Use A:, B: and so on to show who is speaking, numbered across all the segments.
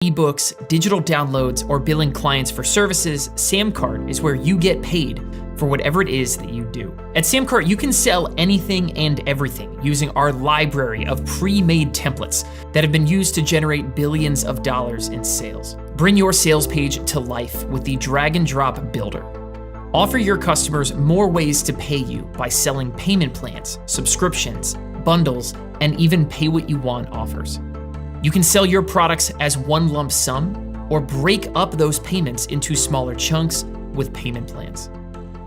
A: ebooks, digital downloads, or billing clients for services, SamCart is where you get paid for whatever it is that you do. At SamCart, you can sell anything and everything using our library of pre-made templates that have been used to generate billions of dollars in sales. Bring your sales page to life with the drag and drop builder. Offer your customers more ways to pay you by selling payment plans, subscriptions, bundles, and even pay what you want offers. You can sell your products as one lump sum or break up those payments into smaller chunks with payment plans.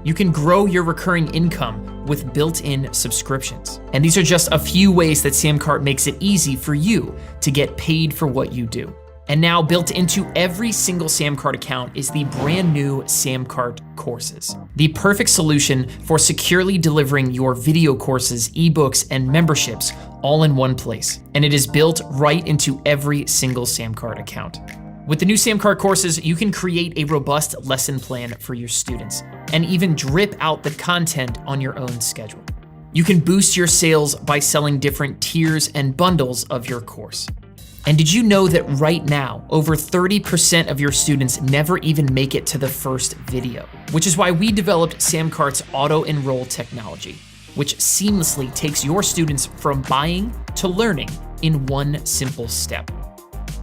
A: You can grow your recurring income with built-in subscriptions. And these are just a few ways that SamCart makes it easy for you to get paid for what you do. And now built into every single SamCart account is the brand new SamCart courses, the perfect solution for securely delivering your video courses, ebooks, and memberships all in one place. And it is built right into every single SamCart account. With the new SamCart courses, you can create a robust lesson plan for your students and even drip out the content on your own schedule. You can boost your sales by selling different tiers and bundles of your course. And did you know that right now, over 30% of your students never even make it to the first video? Which is why we developed SamCart's auto-enroll technology, which seamlessly takes your students from buying to learning in one simple step.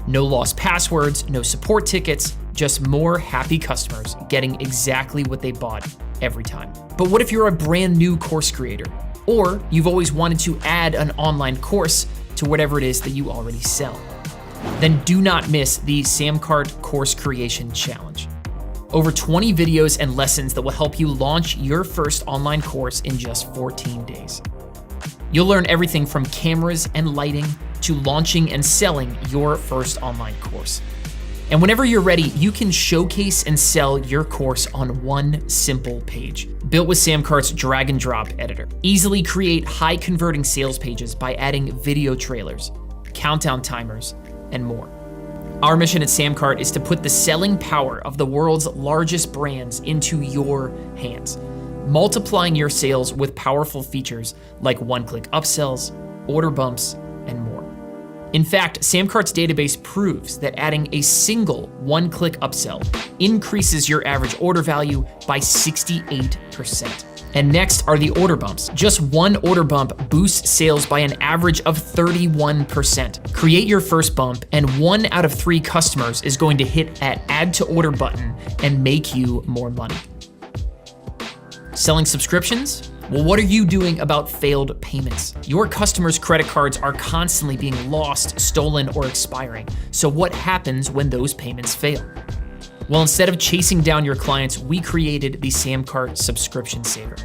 A: No lost passwords, no support tickets, just more happy customers getting exactly what they bought every time. But what if you're a brand new course creator? Or you've always wanted to add an online course to whatever it is that you already sell? Then do not miss the SamCart Course Creation Challenge. Over 20 videos and lessons that will help you launch your first online course in just 14 days. You'll learn everything from cameras and lighting to launching and selling your first online course. And whenever you're ready, you can showcase and sell your course on one simple page, built with SamCart's drag and drop editor. Easily create high converting sales pages by adding video trailers, countdown timers, and more. Our mission at SamCart is to put the selling power of the world's largest brands into your hands, multiplying your sales with powerful features like one-click upsells, order bumps, and more. In fact, SamCart's database proves that adding a single one-click upsell increases your average order value by 68%. And next are the order bumps. Just one order bump boosts sales by an average of 31%. Create your first bump, and 1 out of 3 customers is going to hit that add to order button and make you more money. Selling subscriptions? Well, what are you doing about failed payments? Your customers' credit cards are constantly being lost, stolen, or expiring. So what happens when those payments fail? Well, instead of chasing down your clients, we created the SamCart Subscription Saver.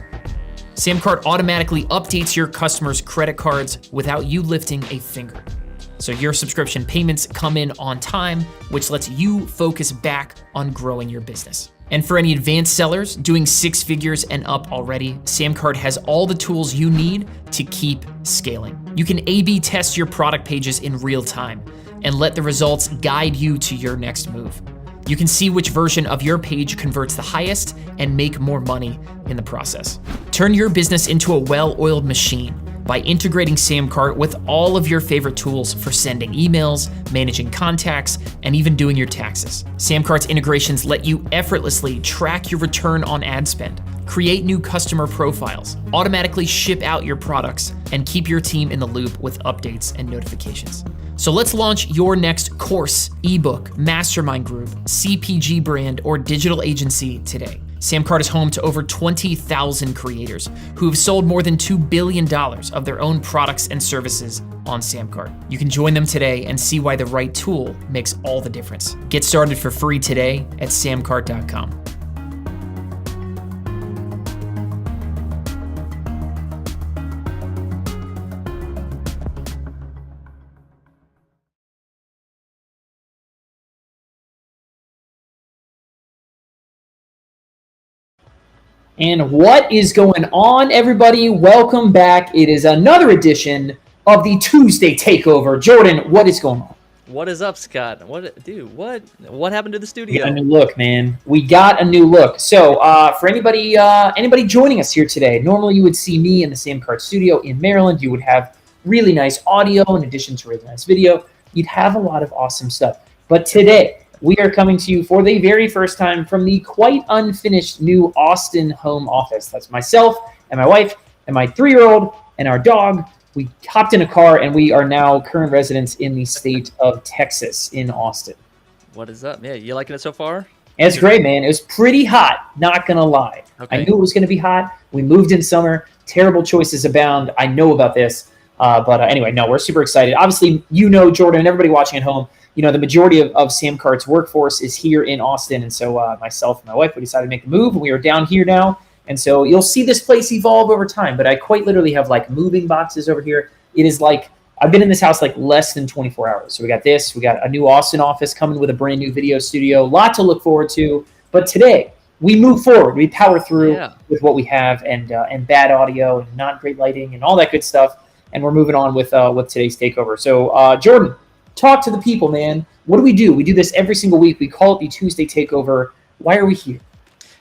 A: SamCart automatically updates your customers' credit cards without you lifting a finger. So your subscription payments come in on time, which lets you focus back on growing your business. And for any advanced sellers doing 6 figures and up already, SamCart has all the tools you need to keep scaling. You can A/B test your product pages in real time and let the results guide you to your next move. You can see which version of your page converts the highest and make more money in the process. Turn your business into a well-oiled machine by integrating SamCart with all of your favorite tools for sending emails, managing contacts, and even doing your taxes. SamCart's integrations let you effortlessly track your return on ad spend, create new customer profiles, automatically ship out your products, and keep your team in the loop with updates and notifications. So let's launch your next course, ebook, mastermind group, CPG brand, or digital agency today. SamCart is home to over 20,000 creators who have sold more than $2 billion of their own products and services on SamCart. You can join them today and see why the right tool makes all the difference. Get started for free today at samcart.com.
B: And what is going on, everybody? Welcome back. It is another edition of the Tuesday Takeover. Jordan, what is going on?
C: What is up, Scott? What happened to the studio?
B: We got a new look, man. We got a new look. So for anybody joining us here today, normally you would see me in the SamCart studio in Maryland. You would have really nice audio in addition to really nice video. You'd have a lot of awesome stuff. But today, we are coming to you for the very first time from the quite unfinished new Austin home office. That's myself and my wife and my 3-year-old and our dog. We hopped in a car and we are now current residents in the state of Texas in Austin.
C: What is up? Yeah, you liking it so far?
B: It's great, man. It was pretty hot, not going to lie.
C: Okay.
B: I knew it was going to be hot. We moved in summer. Terrible choices abound. I know about this. But anyway, no, we're super excited. Obviously, Jordan, and everybody watching at home, the majority of SamCart's workforce is here in Austin. And so myself and my wife, we decided to make the move. And we are down here now. And so you'll see this place evolve over time. But I quite literally have like moving boxes over here. It is like, I've been in this house like less than 24 hours. So we got this. We got a new Austin office coming with a brand new video studio. A lot to look forward to. But today, we move forward. We power through with what we have and bad audio and not great lighting and all that good stuff. And we're moving on with today's takeover. So, Jordan, talk to the people, man. What do? We do this every single week. We call it the Tuesday Takeover. Why are we here?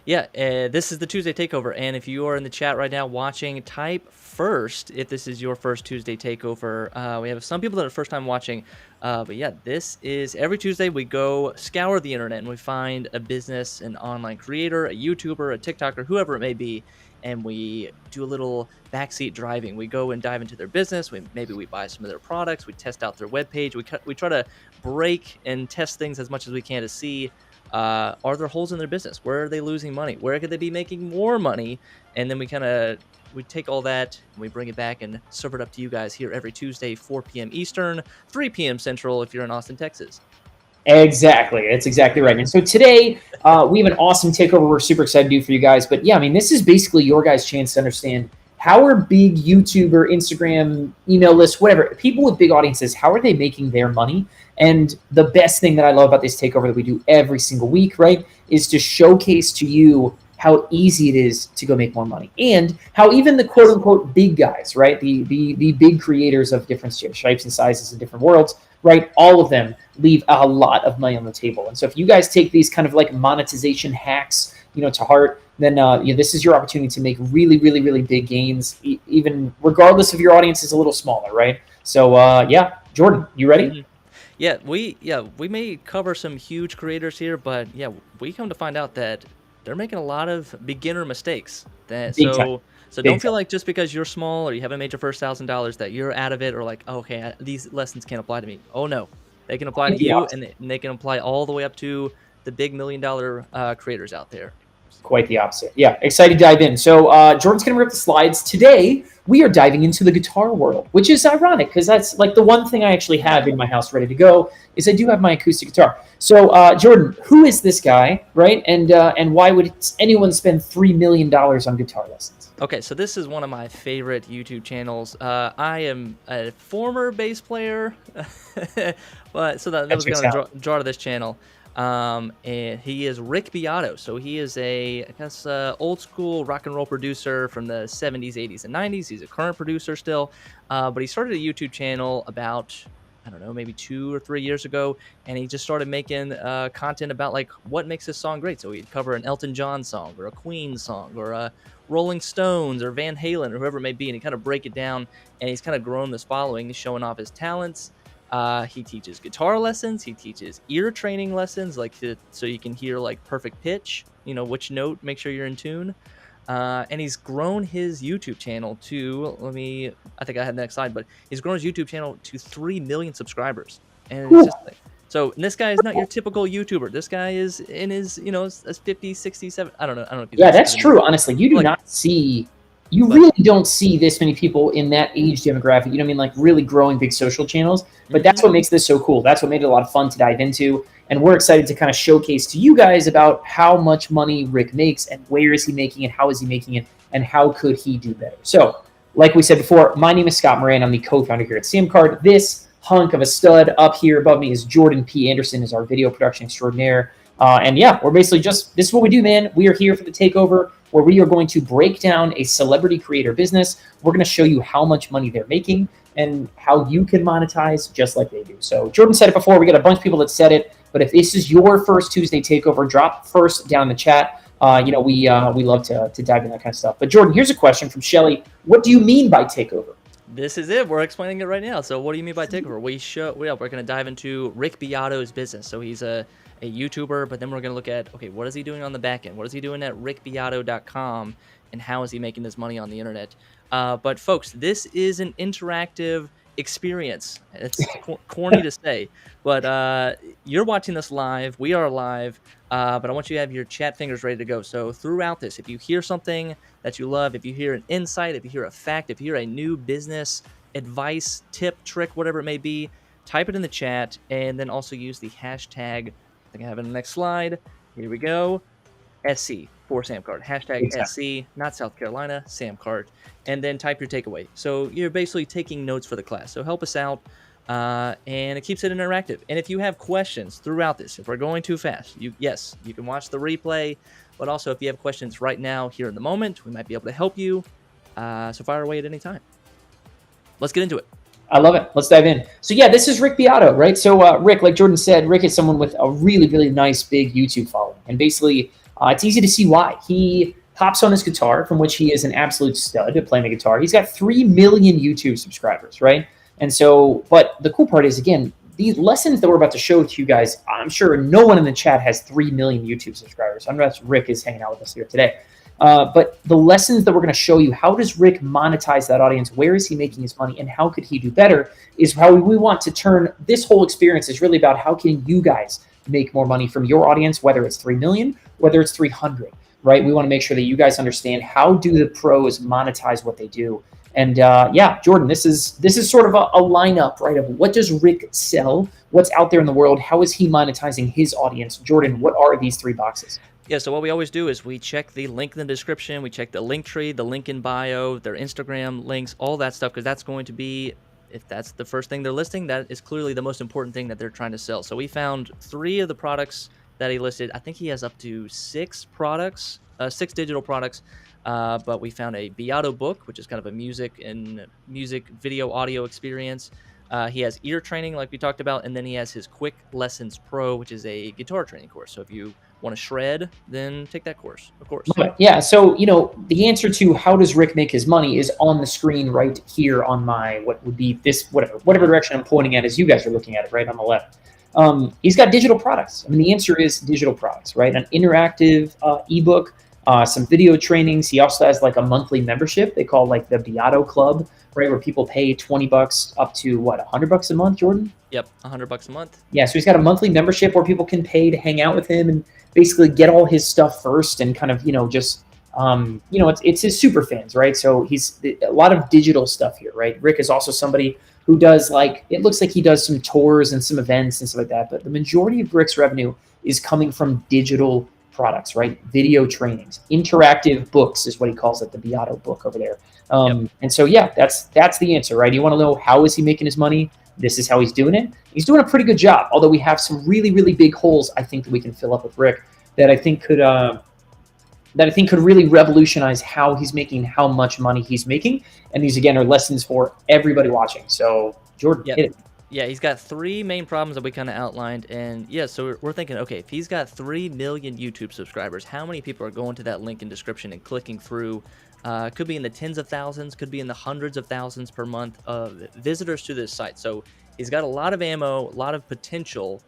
C: Yeah, this is the Tuesday Takeover. And if you are in the chat right now watching, type first if this is your first Tuesday Takeover. We have some people that are first time watching. But yeah, this is every Tuesday we go scour the internet and we find a business, an online creator, a YouTuber, a TikToker, whoever it may be. And we do a little backseat driving. We go and dive into their business. Maybe we buy some of their products. We test out their webpage. We try to break and test things as much as we can to see, are there holes in their business? Where are they losing money? Where could they be making more money? And then we take all that and we bring it back and serve it up to you guys here every Tuesday, 4 p.m. Eastern, 3 p.m. Central if you're in Austin, Texas.
B: Exactly. That's exactly right. And so today we have an awesome takeover we're super excited to do for you guys. But yeah, I mean, this is basically your guys' chance to understand how are big YouTuber, Instagram, email lists, whatever, people with big audiences, how are they making their money? And the best thing that I love about this takeover that we do every single week, right, is to showcase to you how easy it is to go make more money, and how even the quote unquote big guys, right, the big creators of different shapes and sizes and different worlds, right, all of them leave a lot of money on the table. And so if you guys take these kind of like monetization hacks, to heart, then this is your opportunity to make really, really, really big gains, even regardless if your audience is a little smaller, right? So yeah, Jordan, you ready?
C: Mm-hmm. Yeah, we may cover some huge creators here, but yeah, we come to find out that they're making a lot of beginner mistakes. So don't feel like just because you're small or you haven't made your first $1,000 that you're out of it, or like, okay, these lessons can't apply to me. Oh no, they can apply to you, and they can apply all the way up to the big $1 million creators out there.
B: Quite the opposite. Yeah, excited to dive in. So Jordan's going to rip the slides. Today, we are diving into the guitar world, which is ironic because that's like the one thing I actually have in my house ready to go is I do have my acoustic guitar. So Jordan, who is this guy, right? And why would anyone spend $3 million on guitar lessons?
C: Okay, so this is one of my favorite YouTube channels. I am a former bass player, but so that was going to draw to this channel. And he is Rick Beato. So he is old school rock and roll producer from the 70s, 80s, and 90s. He's a current producer still, but he started a YouTube channel about, I don't know, maybe 2 or 3 years ago, and he just started making content about like what makes this song great. So he'd cover an Elton John song or a Queen song or a Rolling Stones or Van Halen or whoever it may be, and he kind of break it down, and he's kind of grown this following. He's showing off his talents. He teaches guitar lessons. He teaches ear training lessons, so you can hear like perfect pitch, which note, make sure you're in tune. And he's grown his YouTube channel to, I think I had the next slide, but he's grown his YouTube channel to 3 million subscribers. And it's just like, so this guy is not your typical YouTuber. This guy is in his, his 50, 60, 70, I don't know. If he's
B: that's true. Honestly, you do not see... You really don't see this many people in that age demographic, like really growing big social channels. But that's what makes this so cool. That's what made it a lot of fun to dive into. And we're excited to kind of showcase to you guys about how much money Rick makes and where is he making it, how is he making it, and how could he do better. So, like we said before, my name is Scott Moran. I'm the co-founder here at SamCart. This hunk of a stud up here above me is Jordan P. Anderson, is our video production extraordinaire. And yeah, we're basically this is what we do, man. We are here for the takeover, where we are going to break down a celebrity creator business. We're going to show you how much money they're making and how you can monetize just like they do. So Jordan said it before. We got a bunch of people that said it. But if this is your first Tuesday takeover, drop first down in the chat. We love to dive into that kind of stuff. But Jordan, here's a question from Shelly. What do you mean by takeover?
C: This is it. We're explaining it right now. So what do you mean by takeover? We're going to dive into Rick Beato's business. So he's a YouTuber, but then we're going to look at, okay, what is he doing on the back end? What is he doing at rickbeato.com? And how is he making this money on the internet? But folks, this is an interactive experience. It's corny to say, but you're watching this live. We are live, but I want you to have your chat fingers ready to go. So throughout this, if you hear something that you love, if you hear an insight, if you hear a fact, if you hear a new business advice, tip, trick, whatever it may be, type it in the chat, and then also use the hashtag. I think I have it in the next slide. Here we go. SC for SamCart. Hashtag
B: Exactly.
C: SC, not South Carolina, SamCart. And then type your takeaway. So you're basically taking notes for the class. So help us out, and it keeps it interactive. And if you have questions throughout this, if we're going too fast, you can watch the replay. But also, if you have questions right now, here in the moment, we might be able to help you. So fire away at any time. Let's get into it.
B: I love it. Let's dive in. So yeah, this is Rick Beato, right? So Rick, like Jordan said, Rick is someone with a really, really nice big YouTube following. And basically, it's easy to see why. He hops on his guitar, from which he is an absolute stud at playing the guitar. He's got 3 million YouTube subscribers, right? And so, but the cool part is, again, these lessons that we're about to show to you guys, I'm sure no one in the chat has 3 million YouTube subscribers, unless Rick is hanging out with us here today. But the lessons that we're going to show you, how does Rick monetize that audience? Where is he making his money? And how could he do better? Is how we want to turn this whole experience is really about how can you guys make more money from your audience, whether it's 3 million, whether it's 300, right? We want to make sure that you guys understand how do the pros monetize what they do. And yeah, Jordan, this is sort of a lineup, right, of what does Rick sell? What's out there in the world? How is he monetizing his audience? Jordan, what are these 3 boxes?
C: Yeah, so what we always do is we check the link in the description, we check the link tree, the link in bio, their Instagram links, all that stuff, because that's going to be, if that's the first thing they're listing, that is clearly the most important thing that they're trying to sell. So we found 3 of the products that he listed. I think he has up to 6 products, 6 digital products, but we found a Beato book, which is kind of a music video audio experience. He has ear training, like we talked about, and then he has his Quick Lessons Pro, which is a guitar training course. So if you want to shred, then take that course, of course.
B: Yeah, so, you know, the answer to how does Rick make his money is on the screen right here on my, what would be this, whatever direction I'm pointing at as you guys are looking at it, right on the left. He's got digital products. I mean, the answer is digital products, right? An interactive ebook, some video trainings. He also has like a monthly membership they call like the Beato Club, right, where people pay $20 up to what, $100 a month, Jordan?
C: Yep, $100 a month.
B: Yeah, so he's got a monthly membership where people can pay to hang out with him and basically get all his stuff first and kind of, you know, just you know, it's his super fans, right? So he's a lot of digital stuff here, right? Rick is also somebody who does, like, it looks like he does some tours and some events and stuff like that, but the majority of Rick's revenue is coming from digital products, right? Video trainings, interactive books is what he calls it, the Beato book over there.
C: Yep.
B: And so, yeah, that's the answer, right? You want to know how is he making his money? This is how he's doing it. He's doing a pretty good job, although we have some really, really big holes, I think, that we can fill up with Rick that I think could really revolutionize how he's making, how much money he's making. And these, again, are lessons for everybody watching. So, Jordan, hit it.
C: Yeah, he's got 3 main problems that we kind of outlined. And yeah, so we're thinking, okay, if he's got 3 million YouTube subscribers, how many people are going to that link in description and clicking through? Could be in the tens of thousands, could be in the hundreds of thousands per month of visitors to this site. So he's got a lot of ammo, a lot of potential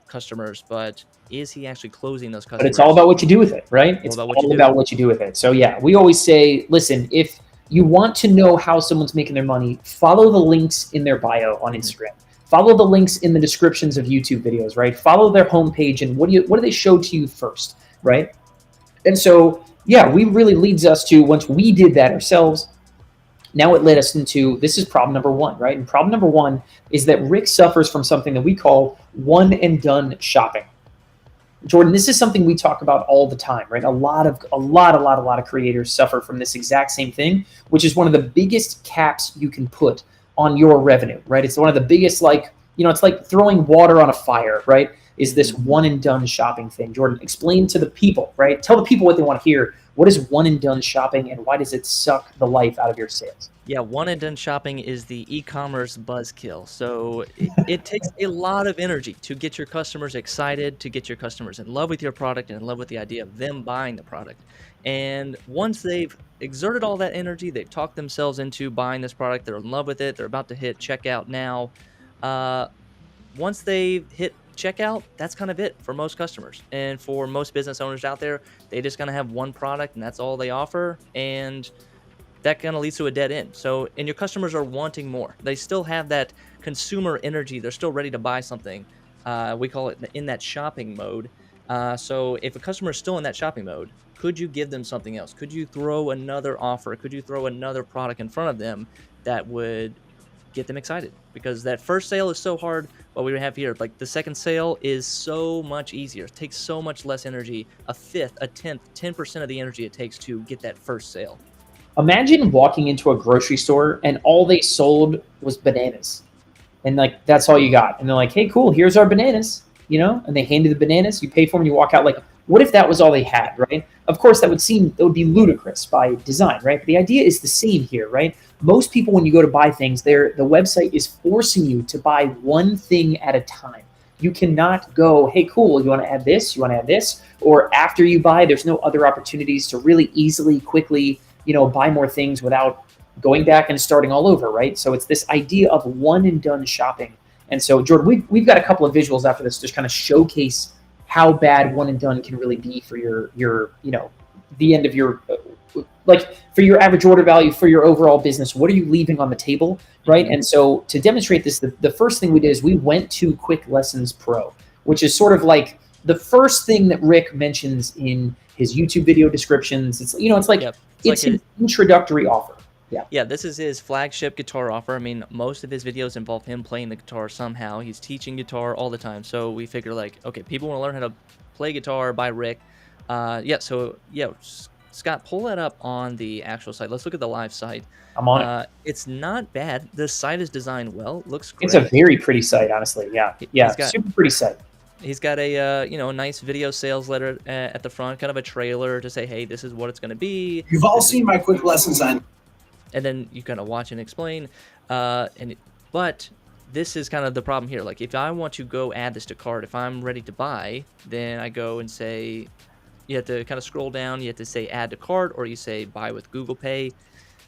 C: customers, but is he actually closing those customers?
B: But it's all about what you do with it, right? It's all about what you do with it. So yeah, we always say, listen, if you want to know how someone's making their money, follow the links in their bio on Instagram. Follow the links in the descriptions of YouTube videos, right? Follow their homepage and what do they show to you first, right? And so, yeah, we really leads us to, once we did that ourselves, now it led us into, this is problem number 1, right? And problem number 1 is that Rick suffers from something that we call one and done shopping. Jordan, this is something we talk about all the time, right? A lot of creators suffer from this exact same thing, which is one of the biggest caps you can put on your revenue, right? It's one of the biggest, like, you know, it's like throwing water on a fire, right? is this one and done shopping thing. Jordan, explain to the people, right? Tell the people what they want to hear. What is one and done shopping, and why does it suck the life out of your sales?
C: Yeah, one and done shopping is the e-commerce buzzkill. So it takes a lot of energy to get your customers excited, to get your customers in love with your product and in love with the idea of them buying the product. And once they've exerted all that energy, they've talked themselves into buying this product, they're in love with it, they're about to hit checkout now. Once they hit checkout, that's kind of it for most customers. And for most business owners out there, they just kind of have one product and that's all they offer. And that kind of leads to a dead end. So, and your customers are wanting more. They still have that consumer energy. They're still ready to buy something. We call it in that shopping mode. So if a customer is still in that shopping mode, could you give them something else? Could you throw another offer? Could you throw another product in front of them that would get them excited? Because that first sale is so hard. What we have here, like the second sale is so much easier. It takes so much less energy, a fifth, a tenth, 10% of the energy it takes to get that first sale.
B: Imagine walking into a grocery store and all they sold was bananas. And like, that's all you got. And they're like, hey, cool, here's our bananas, you know? And they hand you the bananas, you pay for them, and you walk out. Like, what if that was all they had, right? Of course, that would be ludicrous by design, right? But the idea is the same here, right? Most people, when you go to buy things, the website is forcing you to buy one thing at a time. You cannot go, hey, cool, you want to add this? You want to add this? Or after you buy, there's no other opportunities to really easily, quickly, buy more things without going back and starting all over, right? So it's this idea of one and done shopping. And so, Jordan, we've got a couple of visuals after this to kind of showcase how bad one and done can really be for your the end of your for your average order value, for your overall business. What are you leaving on the table, right? And so to demonstrate this, the first thing we did is we went to Quick Lessons Pro, which is sort of like the first thing that Rick mentions in his YouTube video descriptions. It's it's an introductory offer.
C: Yeah, this is his flagship guitar offer. I mean, most of his videos involve him playing the guitar somehow. He's teaching guitar all the time. So we figure okay, people want to learn how to play guitar by Rick. Scott, pull that up on the actual site. Let's look at the live site.
B: I'm on it.
C: It's not bad. The site is designed well. It looks great.
B: It's a very pretty site, honestly. Yeah, super pretty site.
C: He's got a nice video sales letter at the front, kind of a trailer to say, hey, this is what it's going to be.
D: You've all seen my quick lessons on.
C: And then you kind of watch and explain. But this is kind of the problem here. Like, if I want to go add this to cart, if I'm ready to buy, then I go and say, you have to kind of scroll down. You have to say add to cart, or you say buy with Google Pay.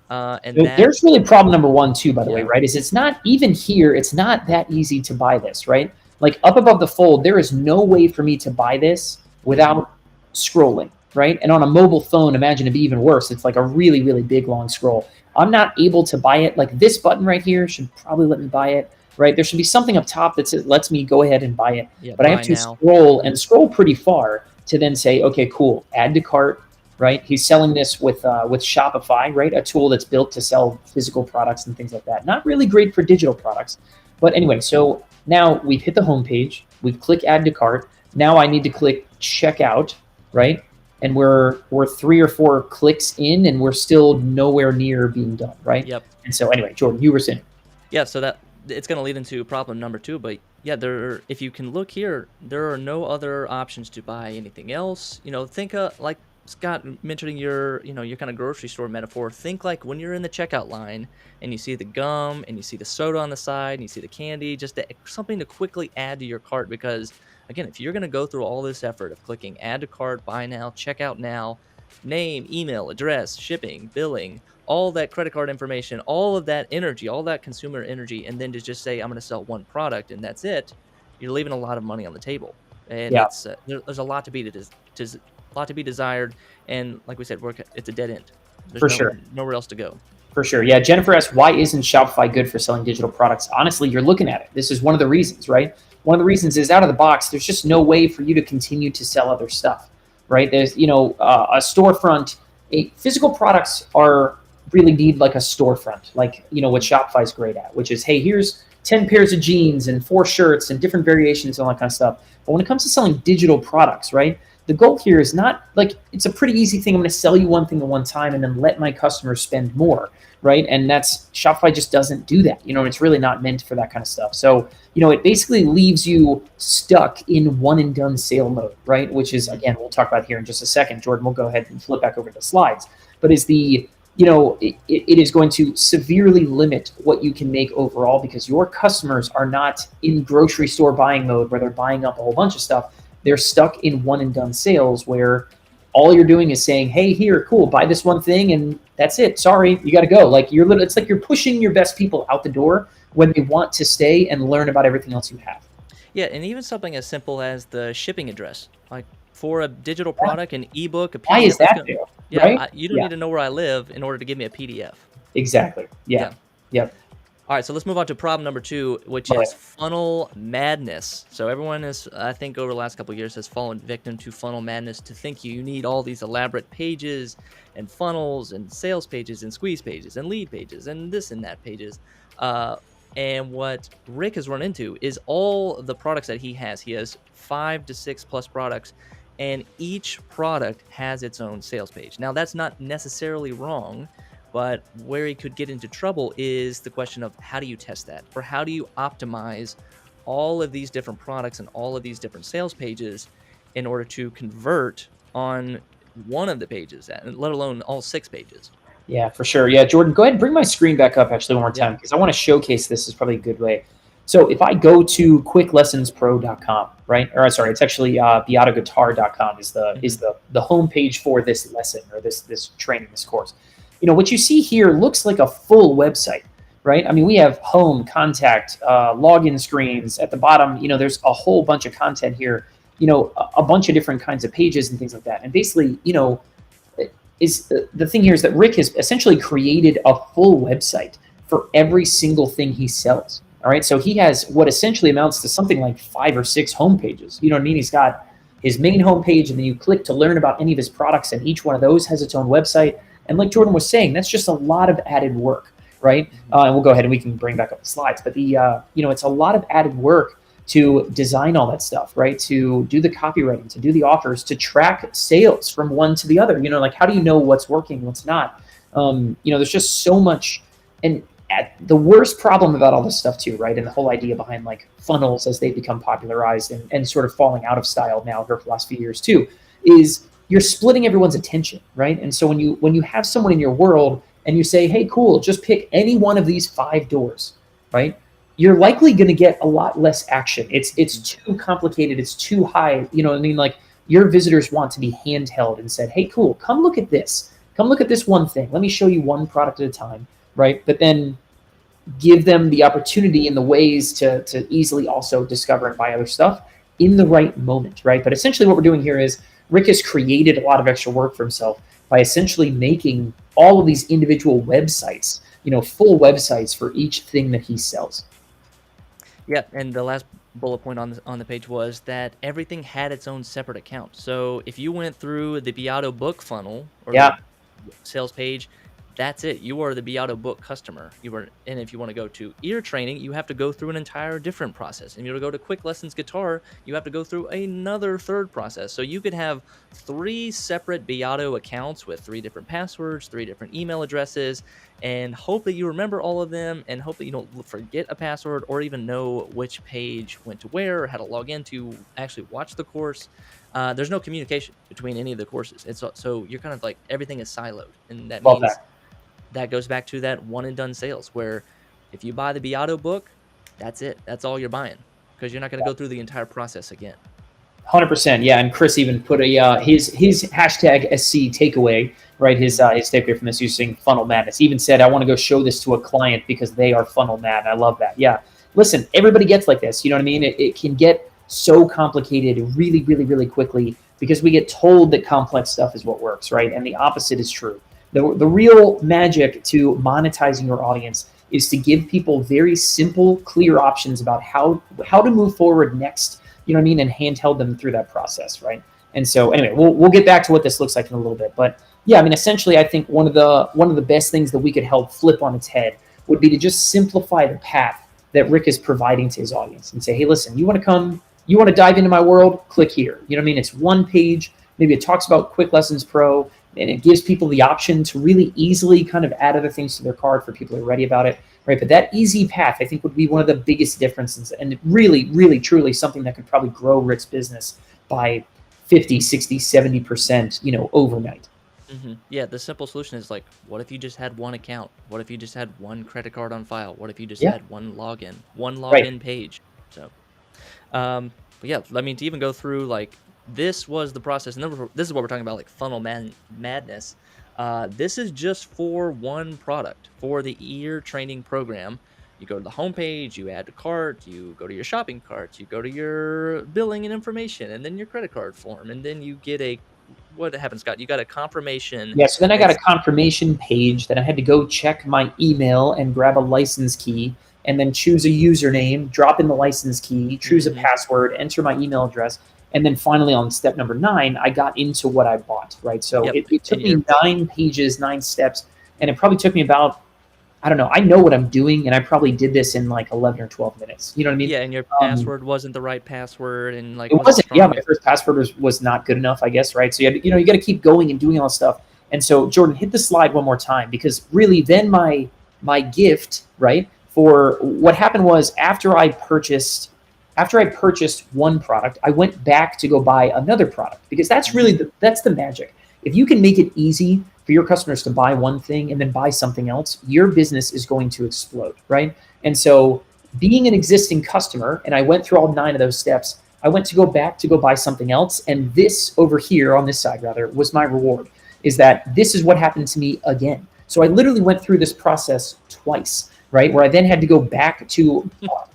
B: There's really problem number one too, by the way, right? Is it's not even here. It's not that easy to buy this, right? Like up above the fold, there is no way for me to buy this without scrolling, right? And on a mobile phone, imagine it'd be even worse. It's like a really, really big, long scroll. I'm not able to buy it. Like this button right here should probably let me buy it, right? There should be something up top that lets me go ahead and buy it.
C: Yeah,
B: but I have to scroll pretty far to then say, okay, cool, add to cart, right? He's selling this with Shopify, right? A tool that's built to sell physical products and things like that. Not really great for digital products. But anyway, so now we've hit the home page. We've clicked add to cart. Now I need to click checkout, right? And we're 3 or 4 clicks in, and we're still nowhere near being done, right?
C: Yep.
B: And so anyway, Jordan, you were saying.
C: Yeah, so that it's going to lead into problem number 2. But yeah, if you can look here, there are no other options to buy anything else. Think like Scott mentioning your kind of grocery store metaphor. Think like when you're in the checkout line and you see the gum and you see the soda on the side and you see the candy, just something to quickly add to your cart. Because again, if you're going to go through all this effort of clicking add to cart, buy now, checkout now, name, email, address, shipping, billing, all that credit card information, all of that energy, all that consumer energy, and then to just say, I'm going to sell one product and that's it, you're leaving a lot of money on the table. And there's a lot to be desired. And like we said, it's a dead end. There's nowhere else to go.
B: For sure. Yeah. Jennifer asks, why isn't Shopify good for selling digital products? Honestly, you're looking at it. This is one of the reasons, right? One of the reasons is out of the box, there's just no way for you to continue to sell other stuff, right? There's, a storefront. Physical products really need like a storefront, like, what Shopify's great at, which is, hey, here's 10 pairs of jeans and 4 shirts and different variations and all that kind of stuff. But when it comes to selling digital products, right, the goal here is not like, it's a pretty easy thing. I'm going to sell you one thing at one time and then let my customers spend more, right? And Shopify just doesn't do that. It's really not meant for that kind of stuff. So, it basically leaves you stuck in one and done sale mode, right? Which is, again, we'll talk about here in just a second. Jordan, we'll go ahead and flip back over to the slides. But is it is going to severely limit what you can make overall, because your customers are not in grocery store buying mode where they're buying up a whole bunch of stuff. They're stuck in one and done sales where all you're doing is saying, hey, here, cool, buy this one thing, and that's it. Sorry, you got to go. Like it's like you're pushing your best people out the door when they want to stay and learn about everything else you have.
C: Yeah, and even something as simple as the shipping address, like for a digital product, an ebook, a PDF.
B: Why is that there?
C: Yeah,
B: right?
C: You don't need to know where I live in order to give me a PDF.
B: Exactly. Yeah. Yep.
C: All right, so let's move on to problem number 2, which is funnel madness. So everyone is, I think, over the last couple of years has fallen victim to funnel madness, to think you need all these elaborate pages and funnels and sales pages and squeeze pages and lead pages and this and that pages. And what Rick has run into is all the products that he has. He has 5 to 6 plus products, and each product has its own sales page. Now, that's not necessarily wrong, but where he could get into trouble is the question of how do you test that? Or how do you optimize all of these different products and all of these different sales pages in order to convert on one of the pages, let alone all 6 pages?
B: Yeah, for sure. Yeah, Jordan, go ahead and bring my screen back up actually one more time, because I want to showcase this. Is probably a good way. So if I go to quicklessenspro.com, right? Or sorry, it's actually beatoguitar.com is the homepage for this lesson, or this training, this course. What you see here looks like a full website, right? I mean, we have home, contact, login screens at the bottom. There's a whole bunch of content here. A bunch of different kinds of pages and things like that. And basically, is the thing here is that Rick has essentially created a full website for every single thing he sells. All right, so he has what essentially amounts to something like 5 or 6 homepages. You know what I mean? He's got his main homepage, and then you click to learn about any of his products, and each one of those has its own website. And like Jordan was saying, that's just a lot of added work, right? And we'll go ahead and we can bring back up the slides. But it's a lot of added work to design all that stuff, right? To do the copywriting, to do the offers, to track sales from one to the other. Like how do you know what's working, what's not? There's just so much. And the worst problem about all this stuff too, right? And the whole idea behind like funnels as they become popularized and sort of falling out of style now for the last few years too, is you're splitting everyone's attention, right? And so when you have someone in your world and you say, hey, cool, just pick any one of these 5 doors, right? You're likely going to get a lot less action. It's too complicated. It's too high. You know what I mean? Like your visitors want to be handheld and said, hey, cool, come look at this. Come look at this one thing. Let me show you one product at a time, right? But then give them the opportunity and the ways to easily also discover and buy other stuff in the right moment, right? But essentially what we're doing here is Rick has created a lot of extra work for himself by essentially making all of these individual websites, full websites for each thing that he sells.
C: Yeah, and the last bullet point on the page was that everything had its own separate account. So if you went through the Beato book funnel or the sales page, that's it. You are the Beato book customer. And if you want to go to ear training, you have to go through an entire different process. And you want to go to quick lessons guitar, you have to go through another third process. So you could have 3 separate Beato accounts with 3 different passwords, 3 different email addresses, and hope that you remember all of them, and hope that you don't forget a password or even know which page went to where, or how to log in to actually watch the course. There's no communication between any of the courses. So you're kind of like everything is siloed, and that means that goes back to that one and done sales, where if you buy the Beato book, that's it. That's all you're buying, because you're not going to go through the entire process again.
B: 100%, yeah. And Chris even put his hashtag SC takeaway, right? His takeaway from this using funnel madness. He even said, I want to go show this to a client because they are funnel mad. I love that. Yeah. Listen, everybody gets like this. You know what I mean? It can get so complicated really, really, really quickly because we get told that complex stuff is what works, right? And the opposite is true. The real magic to monetizing your audience is to give people very simple, clear options about how to move forward next, you know what I mean, and handheld them through that process, right? And so anyway, we'll get back to what this looks like in a little bit. But yeah, I mean, essentially, I think one of the best things that we could help flip on its head would be to just simplify the path that Rick is providing to his audience and say, hey, listen, you want to dive into my world? Click here. You know what I mean? It's one page. Maybe it talks about Quick Lessons Pro, and it gives people the option to really easily kind of add other things to their cart for people who are ready about it, right? But that easy path, I think, would be one of the biggest differences, and really, really, truly something that could probably grow Rick's business by 50, 60, 70%, overnight.
C: Yeah, the simple solution is like, what if you just had one account? What if you just had one credit card on file? What if you just
B: Yeah.
C: had one login
B: Right.
C: page? So, but yeah, I mean, to even go through like this was the process, and this is what we're talking about, like funnel madness. This is just for one product for the ear training program. You go to the homepage, you add to cart, you go to your shopping cart, you go to your billing and information, and then your credit card form, and then you get what happened, Scott? You got a confirmation.
B: Yeah, so then I got a
C: It's
B: confirmation page that I had to go check my email and grab a license key and then choose a username, drop in the license key, choose a password, enter my email address. And then finally on step number 9, I got into what I bought, right? So
C: Yep.
B: it took me 9 pages, 9 steps, and it probably took me about, I don't know, I know what I'm doing, and I probably did this in like 11 or 12 minutes. You know what I mean?
C: Yeah, and your password wasn't the right password, and like
B: It wasn't.
C: strong
B: Yeah, my first password was not good enough, I guess, right? So you got to keep going and doing all this stuff. And so Jordan, hit the slide one more time, because really then my gift, right, for what happened was after I purchased one product, I went back to go buy another product, because that's really that's the magic. If you can make it easy for your customers to buy one thing and then buy something else, your business is going to explode, right? And so being an existing customer, and I went through all 9 of those steps, I went to go back to go buy something else. And this over here on this side, rather, was my reward, is that this is what happened to me again. So I literally went through this process twice, right? Where I then had to go back to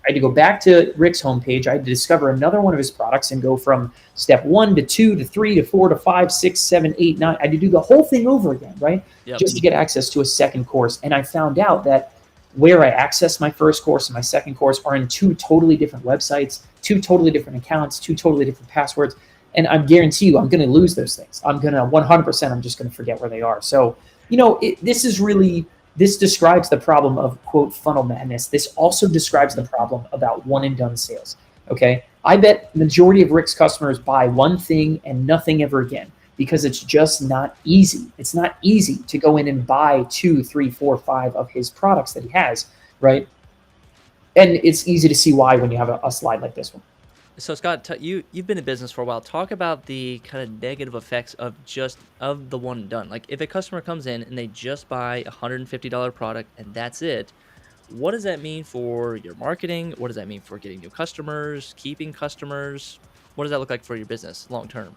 B: Rick's homepage. I had to discover another one of his products and go from step 1 to 2 to 3 to 4 to 5, 6, 7, 8, 9. I had to do the whole thing over again, right?
C: Yep.
B: Just to get access to a second course. And I found out that where I access my first course and my second course are in 2 totally different websites, 2 totally different accounts, 2 totally different passwords. And I guarantee you, I'm going to lose those things. I'm going to 100%, I'm just going to forget where they are. So, this describes the problem of, quote, funnel madness. This also describes the problem about one and done sales. Okay. I bet the majority of Rick's customers buy one thing and nothing ever again, because it's just not easy. It's not easy to go in and buy 2, 3, 4, 5 of his products that he has, right? And it's easy to see why when you have a slide like this one.
C: So Scott, you've been in business for a while. Talk about the kind of negative effects of the one and done. Like if a customer comes in and they just buy a $150 product and that's it, what does that mean for your marketing? What does that mean for getting new customers, keeping customers? What does that look like for your business long term?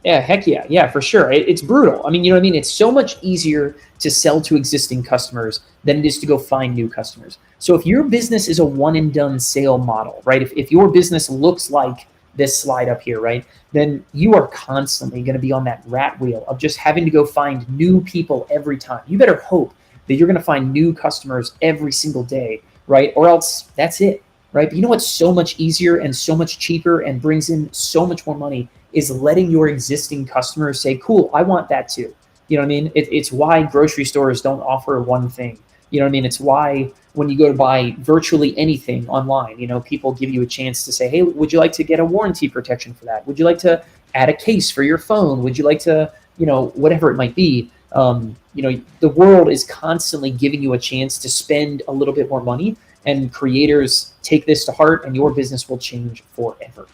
B: Yeah, heck yeah. Yeah, for sure. It's brutal. I mean, you know what I mean? It's so much easier to sell to existing customers than it is to go find new customers. So if your business is a one and done sale model, right? If your business looks like this slide up here, right? Then you are constantly going to be on that rat wheel of just having to go find new people every time. You better hope that you're going to find new customers every single day, right? Or else that's it, right? But you know what's so much easier and so much cheaper and brings in so much more money is letting your existing customers say, cool, I want that too. You know what I mean? It's why grocery stores don't offer one thing. You know what I mean? It's why when you go to buy virtually anything online, people give you a chance to say, hey, would you like to get a warranty protection for that? Would you like to add a case for your phone? Would you like to, whatever it might be? The world is constantly giving you a chance to spend a little bit more money, and creators take this to heart, and your business will change forever.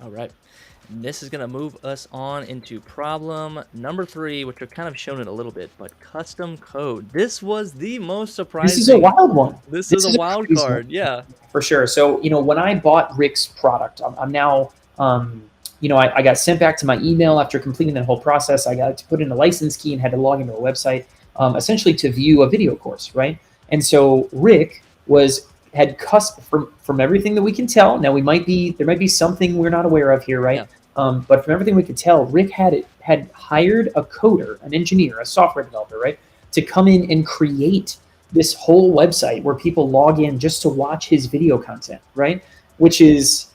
C: All right. This is going to move us on into problem number 3, which we've kind of shown it a little bit, but custom code. This was the most surprising.
B: This is a wild one.
C: This is a wild card.
B: One.
C: Yeah.
B: For sure. So, when I bought Rick's product, I'm now, I got sent back to my email after completing that whole process. I got to put in a license key and had to log into a website, essentially to view a video course, right? And so Rick had custom from everything that we can tell. Now there might be something we're not aware of here, right? Yeah. But from everything we could tell, Rick had hired a coder, an engineer, a software developer, right, to come in and create this whole website where people log in just to watch his video content, right? Which is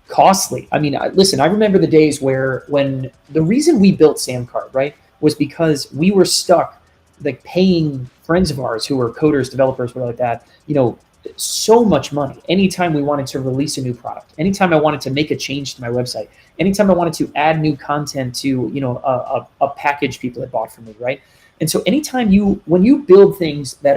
B: costly. I mean, listen, I remember the days when the reason we built SamCart, right, was because we were stuck like paying friends of ours who were coders, developers, whatever like that, so much money anytime we wanted to release a new product, anytime I wanted to make a change to my website, anytime I wanted to add new content to, a package people had bought from me, right? And so anytime when you build things that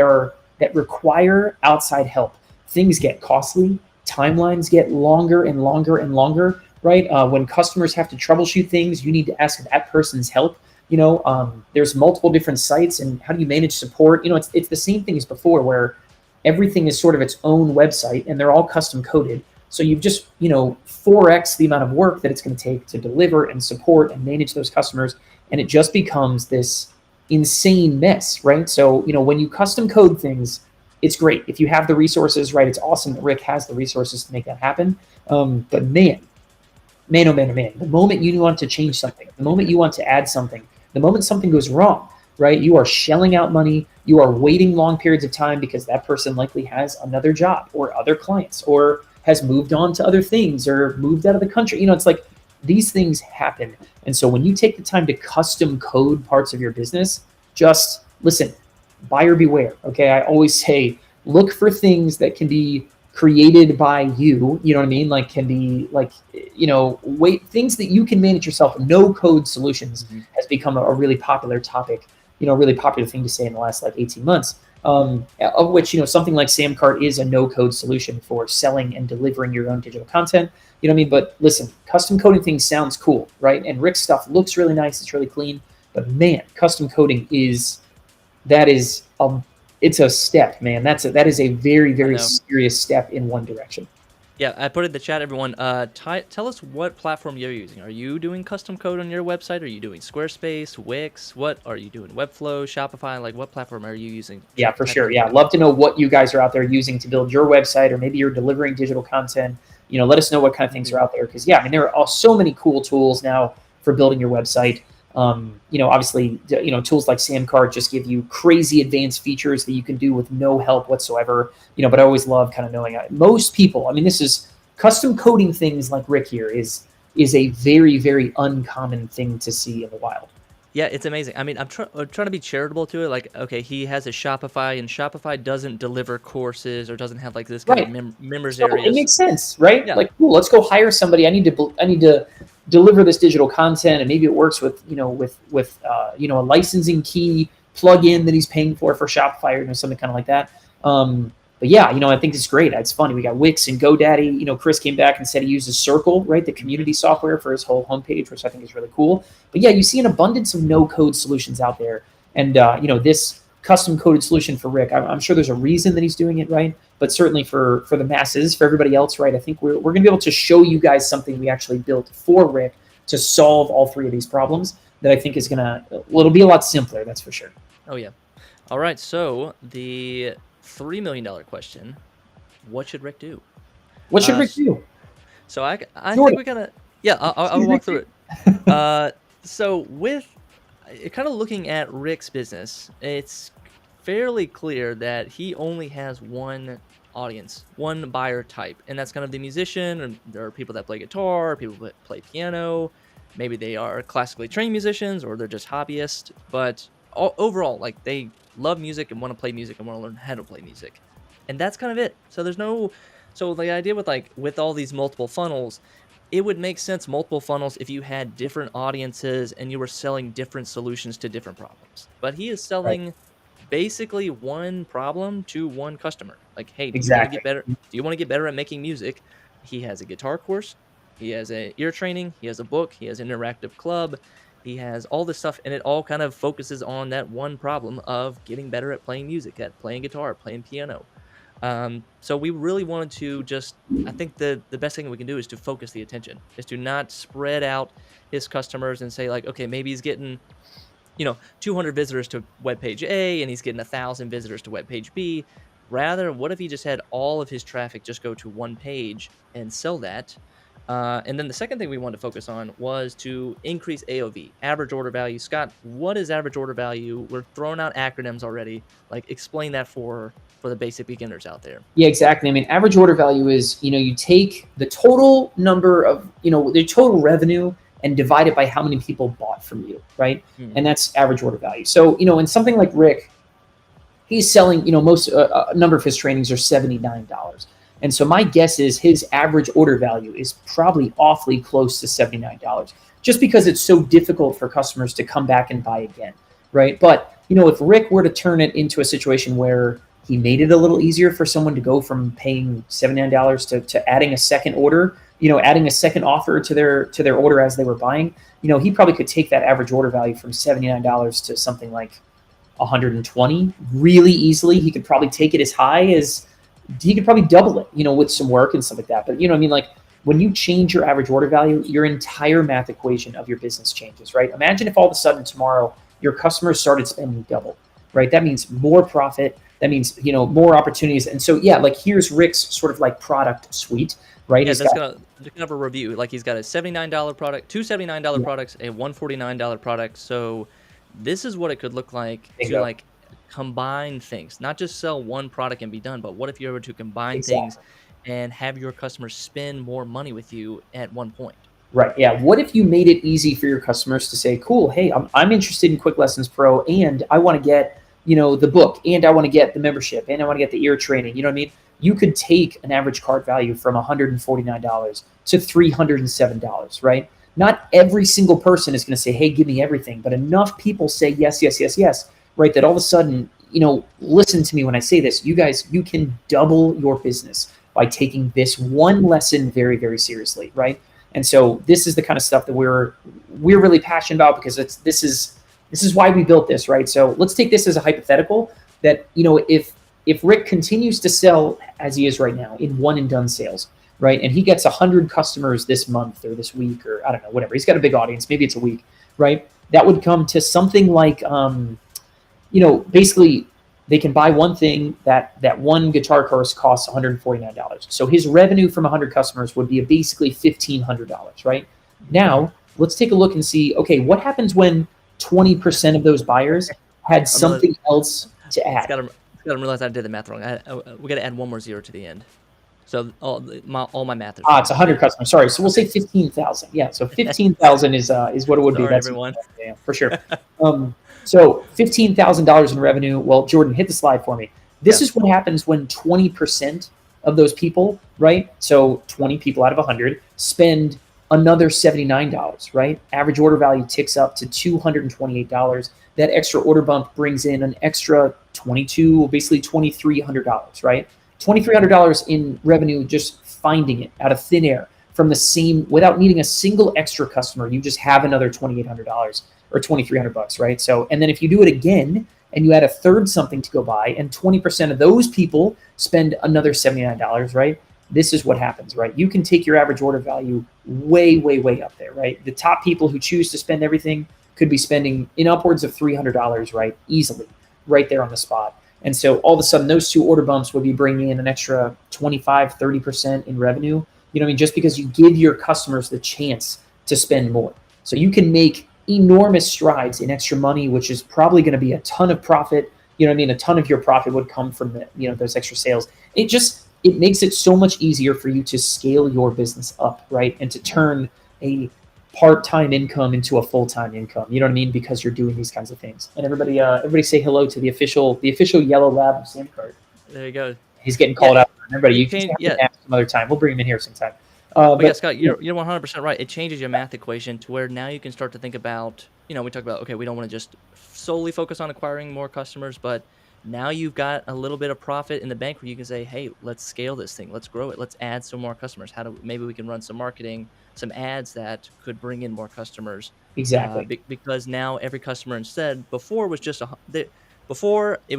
B: require outside help, things get costly, timelines get longer and longer and longer, right? When customers have to troubleshoot things, you need to ask that person's help. There's multiple different sites, and how do you manage support? It's the same thing as before, where everything is sort of its own website and they're all custom coded. So you've just, 4x the amount of work that it's going to take to deliver and support and manage those customers. And it just becomes this insane mess, right? So, when you custom code things, it's great. If you have the resources, right, it's awesome that Rick has the resources to make that happen. But man, oh man, the moment you want to change something, the moment you want to add something, the moment something goes wrong, right, you are shelling out money, you are waiting long periods of time because that person likely has another job or other clients or has moved on to other things or moved out of the country. It's like these things happen. And so when you take the time to custom code parts of your business, just listen, buyer beware. Okay. I always say, look for things that can be created by you. You know what I mean? Like can be like, things that you can manage yourself. No code solutions has become a really popular topic, really popular thing to say in the last 18 months. Of which, something like SamCart is a no-code solution for selling and delivering your own digital content. You know what I mean? But listen, custom coding things sounds cool, right? And Rick's stuff looks really nice. It's really clean. But man, custom coding it's a step, man. That is a very, very serious step in one direction.
C: Yeah, I put it in the chat, everyone. Tell us what platform you're using. Are you doing custom code on your website? Are you doing Squarespace, Wix? What are you doing? Webflow, Shopify? Like, what platform are you using?
B: Yeah, for sure. Yeah, I'd love to know what you guys are out there using to build your website, or maybe you're delivering digital content. Let us know what kind of things are out there. Because, there are so many cool tools now for building your website. Obviously, tools like SamCart just give you crazy advanced features that you can do with no help whatsoever. But I always love kind of knowing most people. this is custom coding things like Rick here is a very, very uncommon thing to see in the wild.
C: Yeah, it's amazing. I'm trying to be charitable to it. Like, okay, he has a Shopify, and Shopify doesn't deliver courses or doesn't have like this kind of members areas.
B: It makes sense, right?
C: Yeah.
B: Like, cool, let's go hire somebody. I need to deliver this digital content, and maybe it works with a licensing key plugin that he's paying for Shopify or something kind of like that. But yeah, I think it's great. It's funny. We got Wix and GoDaddy. Chris came back and said he uses Circle, right, the community software for his whole homepage, which I think is really cool. But yeah, you see an abundance of no-code solutions out there, and this custom-coded solution for Rick, I'm sure there's a reason that he's doing it, right? But certainly for the masses, for everybody else, right, I think we're going to be able to show you guys something we actually built for Rick to solve all three of these problems that I think is it'll be a lot simpler, that's for sure.
C: Oh, yeah. All right, so the $3 million question: what should Rick do?
B: What should Rick do?
C: So I think we're gonna I'll walk through it. So with kind of looking at Rick's business, it's fairly clear that he only has one audience, one buyer type, and that's kind of the musician. And there are people that play guitar, people that play piano. Maybe they are classically trained musicians, or they're just hobbyists. But overall, like, they love music and want to play music and want to learn how to play music, and that's kind of it. So the idea with all these multiple funnels, it would make sense, multiple funnels, if you had different audiences and you were selling different solutions to different problems. But he is selling basically one problem to one customer. Like, hey, do you want to get better? Do you want to get better at making music? He has a guitar course, he has a ear training, he has a book, he has an interactive club. He has all this stuff, and it all kind of focuses on that one problem of getting better at playing music, at playing guitar, playing piano. So we really wanted to I think the best thing we can do is to focus the attention, is to not spread out his customers and say, like, okay, maybe he's getting, 200 visitors to webpage A and he's getting 1,000 visitors to webpage B. Rather, what if he just had all of his traffic just go to one page and sell that? And then the second thing we wanted to focus on was to increase AOV, average order value. Scott, what is average order value? We're throwing out acronyms already. Like, explain that for the basic beginners out there.
B: Yeah, exactly. Average order value is, you take the total number of, the total revenue and divide it by how many people bought from you, right? And that's average order value. So, in something like Rick, he's selling, most a number of his trainings are $79. And so my guess is his average order value is probably awfully close to $79, just because it's so difficult for customers to come back and buy again, right? But, if Rick were to turn it into a situation where he made it a little easier for someone to go from paying $79 to adding a second order, adding a second offer to their order as they were buying, he probably could take that average order value from $79 to something like 120 really easily. He could probably take it as high as, he could probably double it, with some work and stuff like that. But like when you change your average order value, your entire math equation of your business changes, right? Imagine if all of a sudden tomorrow your customers started spending double, right? That means more profit. That means, more opportunities. And so, yeah, like here's Rick's sort of like product suite, right?
C: Yeah, that's gonna have a review. Like he's got a $79 product, two $79 products, a $149 product. So this is what it could look like to like combine things, not just sell one product and be done, but what if you were to combine things and have your customers spend more money with you at one point?
B: Right. Yeah. What if you made it easy for your customers to say, cool, hey, I'm interested in Quick Lessons Pro, and I want to get, the book, and I want to get the membership, and I want to get the ear training. You know what I mean? You could take an average cart value from $149 to $307, right? Not every single person is going to say, hey, give me everything, but enough people say yes, yes, yes, yes, right? That all of a sudden, listen to me when I say this, you guys, you can double your business by taking this one lesson very, very seriously, right? And so this is the kind of stuff that we're really passionate about, because this is why we built this, right? So let's take this as a hypothetical that, if Rick continues to sell as he is right now in one and done sales, right? And he gets 100 customers this month or this week, or I don't know, whatever. He's got a big audience. Maybe it's a week, right? That would come to something like, basically they can buy one thing. That one guitar course costs $149. So his revenue from 100 customers would be basically $1,500, right? Now, let's take a look and see, okay, what happens when 20% of those buyers had something else to add?
C: I realize I did the math wrong. We got to add one more zero to the end. So all my math is
B: it's 100 customers. Sorry. So we'll say 15,000. Yeah. So 15,000 is what it would be. That's
C: everyone.
B: Yeah, for sure. So $15,000 in revenue. Well, Jordan, hit the slide for me. This is what happens when 20% of those people, right? So 20 people out of 100 spend another $79, right? Average order value ticks up to $228. That extra order bump brings in an extra basically $2,300, right? $2,300 in revenue just finding it out of thin air from the same, without needing a single extra customer. You just have another $2,800 or $2,300, right? So, and then if you do it again and you add a third something to go buy, and 20% of those people spend another $79, right? This is what happens, right? You can take your average order value way, way, way up there, right? The top people who choose to spend everything could be spending in upwards of $300, right? Easily, right there on the spot. And so all of a sudden, those two order bumps would be bringing in an extra 25, 30% in revenue. You know what I mean? Just because you give your customers the chance to spend more. So you can make enormous strides in extra money, which is probably going to be a ton of profit. You know what I mean? A ton of your profit would come from those extra sales. It makes it so much easier for you to scale your business up, right? And to turn a part-time income into a full-time income. You know what I mean? Because you're doing these kinds of things. And everybody say hello to the official yellow lab of SamCart.
C: There you go.
B: He's getting called out. Everybody, you can ask some other time. We'll bring him in here sometime.
C: But yeah, Scott, you're 100% right. It changes your math equation to where now you can start to think about, we talk about, okay, we don't want to just solely focus on acquiring more customers, but now you've got a little bit of profit in the bank where you can say, hey, let's scale this thing. Let's grow it. Let's add some more customers. Maybe we can run some marketing, some ads that could bring in more customers.
B: Exactly.
C: Because now every customer before it was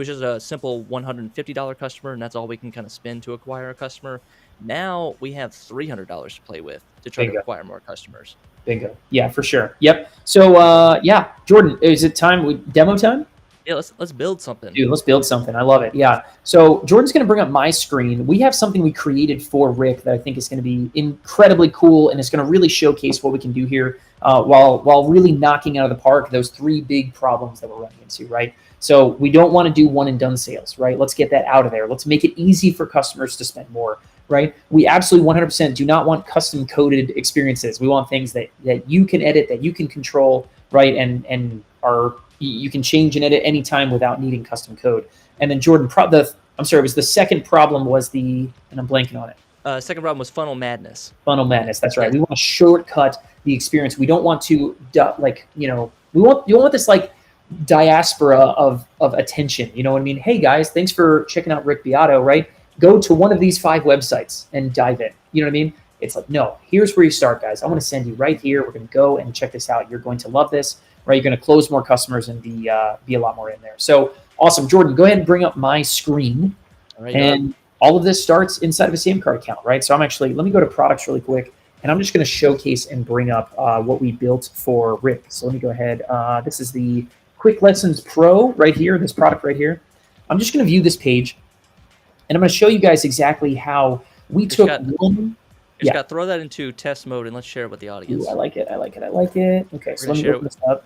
C: just a simple $150 customer, and that's all we can kind of spend to acquire a customer. Now we have $300 to play with to try to acquire more customers.
B: Bingo. Yeah, for sure. Yep. So Jordan, is it demo time?
C: Yeah, let's build something.
B: Dude, let's build something. I love it. Yeah. So Jordan's going to bring up my screen. We have something we created for Rick that I think is going to be incredibly cool, and it's going to really showcase what we can do here while really knocking out of the park those three big problems that we're running into, right? So we don't want to do one and done sales, right? Let's get that out of there. Let's make it easy for customers to spend more, right? We absolutely 100% do not want custom coded experiences. We want things that you can edit, that you can control, right? And you can change and edit anytime without needing custom code. And then Jordan, I'm sorry, it was the second problem was and I'm blanking on it.
C: Second problem was funnel madness.
B: Funnel madness. That's right.
C: Yeah.
B: We want to shortcut the experience. We don't want to you don't want this like diaspora of attention. You know what I mean? Hey guys, thanks for checking out Rick Beato, right? Go to one of these 5 websites and dive in. You know what I mean? It's like, no, here's where you start, guys. I want to send you right here. We're going to go and check this out. You're going to love this, right? You're going to close more customers and be a lot more in there. So awesome. Jordan, go ahead and bring up my screen.
C: All right,
B: and all of this starts inside of a SamCart account, right? So let me go to products really quick, and I'm just going to showcase and bring up what we built for Rick. So let me go ahead. This is the Quick Lessons Pro right here, this product right here. I'm just going to view this page, and I'm going to show you guys exactly how we took one.
C: Just got to throw that into test mode, and let's share it with the audience.
B: Ooh, I like it. Okay, so let me open this up.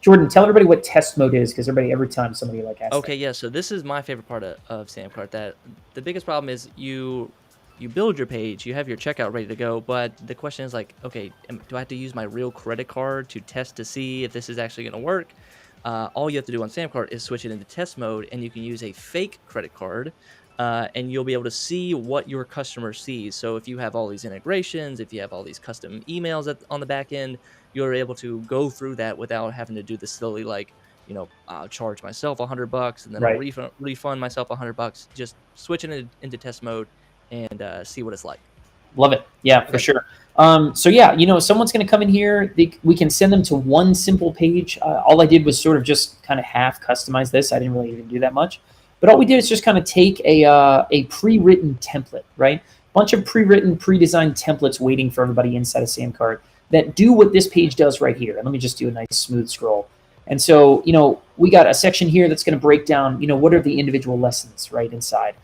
B: Jordan, tell everybody what test mode is, because every time somebody asks.
C: Okay, yeah. So this is my favorite part of SamCart. That the biggest problem is you build your page, you have your checkout ready to go, but the question is like, okay, do I have to use my real credit card to test to see if this is actually going to work? All you have to do on SamCart is switch it into test mode, and you can use a fake credit card, and you'll be able to see what your customer sees. So if you have all these integrations, if you have all these custom emails on the back end, you're able to go through that without having to do the silly, like, I'll charge myself $100 and then I'll refund myself $100. Just switching it into test mode and see what it's like.
B: Love it. Yeah, for sure. So yeah, someone's going to come in here. We can send them to one simple page. All I did was sort of just kind of half customize this. I didn't really even do that much. But all we did is just kind of take a pre-written template, right? Bunch of pre-written, pre-designed templates waiting for everybody inside of SamCart that do what this page does right here. And let me just do a nice smooth scroll. And so, we got a section here that's going to break down, what are the individual lessons right inside.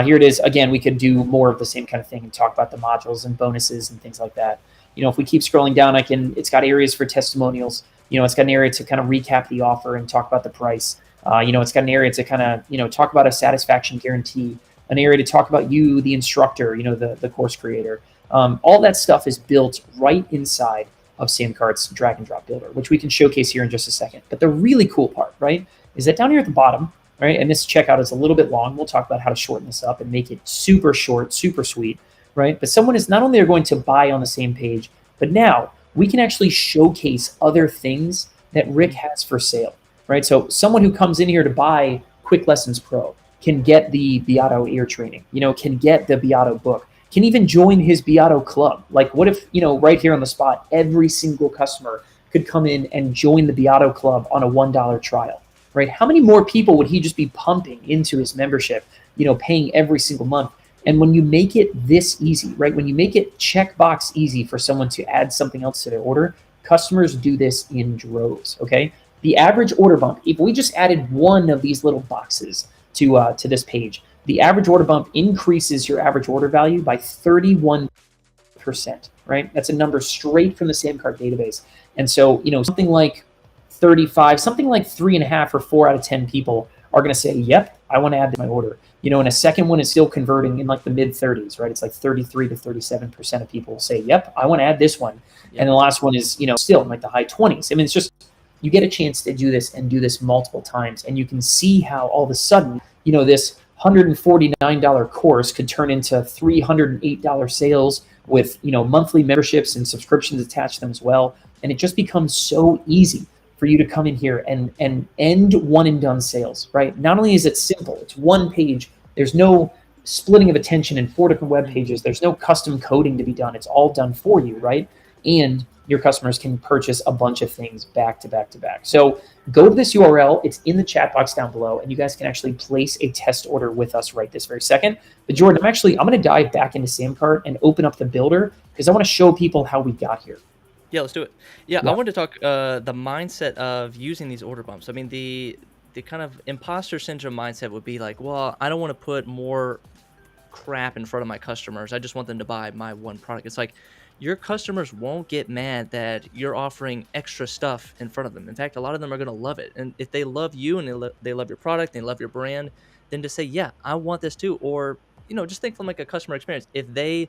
B: Here it is. Again, we could do more of the same kind of thing and talk about the modules and bonuses and things like that. If we keep scrolling down, it's got areas for testimonials. It's got an area to kind of recap the offer and talk about the price. It's got an area to kind of, talk about a satisfaction guarantee, an area to talk about you, the instructor, the course creator. All that stuff is built right inside of SamCart's drag and drop builder, which we can showcase here in just a second. But the really cool part, right, is that down here at the bottom, right, and this checkout is a little bit long. We'll talk about how to shorten this up and make it super short, super sweet, right? But someone is not only going to buy on the same page, but now we can actually showcase other things that Rick has for sale, right? So someone who comes in here to buy Quick Lessons Pro can get the Beato ear training, can get the Beato book, can even join his Beato club. Like, what if, right here on the spot, every single customer could come in and join the Beato club on a $1 trial, right? How many more people would he just be pumping into his membership, paying every single month? And when you make it this easy, right, when you make it checkbox easy for someone to add something else to their order, customers do this in droves, okay? The average order bump, if we just added one of these little boxes to this page, the average order bump increases your average order value by 31%, right? That's a number straight from the SamCart database. And so, something like 35, something like 3.5 or 4 out of 10 people are going to say, yep, I want to add to my order. And a second one is still converting in like the mid 30s, right? It's like 33 to 37% of people say, yep, I want to add this one. Yep. And the last one is, still in like the high 20s. I mean, it's just, you get a chance to do this and do this multiple times. And you can see how all of a sudden, this $149 course could turn into $308 sales with, monthly memberships and subscriptions attached to them as well. And it just becomes so easy for you to come in here and end one and done sales, right? Not only is it simple, it's one page. There's no splitting of attention in 4 different web pages. There's no custom coding to be done. It's all done for you, right? And your customers can purchase a bunch of things back to back to back. So go to this URL. It's in the chat box down below, and you guys can actually place a test order with us right this very second. But Jordan, I'm going to dive back into SamCart and open up the builder because I want to show people how we got here.
C: Yeah, let's do it. Yeah, I want to talk the mindset of using these order bumps. I mean, the kind of imposter syndrome mindset would be like, well, I don't want to put more crap in front of my customers. I just want them to buy my one product. It's like, your customers won't get mad that you're offering extra stuff in front of them. In fact, a lot of them are going to love it. And if they love you and they love your product, they love your brand, then to say, yeah, I want this too. Or, just think from like a customer experience. If they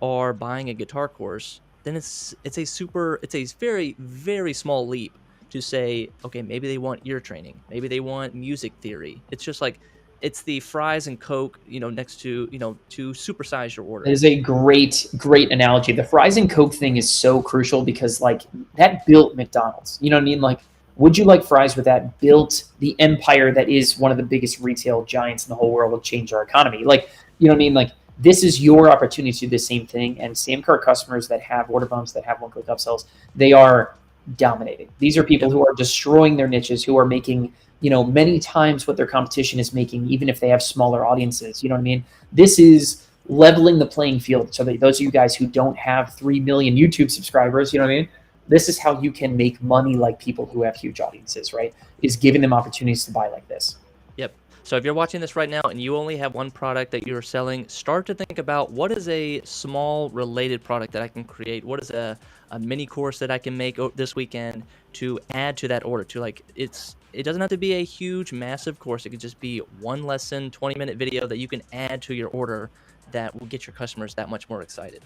C: are buying a guitar course, then it's a very, very small leap to say, okay, maybe they want ear training. Maybe they want music theory. It's just like, it's the fries and Coke, next to, to supersize your order.
B: That is a great analogy. The fries and Coke thing is so crucial because like that built McDonald's. You know what I mean? Like, would you like fries with that built the empire that is one of the biggest retail giants in the whole world, will change our economy? Like, you know what I mean? Like, this is your opportunity to do the same thing. And SamCart customers that have order bumps, that have one-click upsells, they are dominating. These are people who are destroying their niches, who are making, many times what their competition is making, even if they have smaller audiences. You know what I mean? This is leveling the playing field. So that those of you guys who don't have 3 million YouTube subscribers, you know what I mean? This is how you can make money like people who have huge audiences, right? Is giving them opportunities to buy like this.
C: Yep. So if you're watching this right now and you only have one product that you're selling, start to think about what is a small related product that I can create? What is a mini course that I can make this weekend to add to that order? It doesn't have to be a huge, massive course. It could just be one lesson, 20-minute video that you can add to your order that will get your customers that much more excited.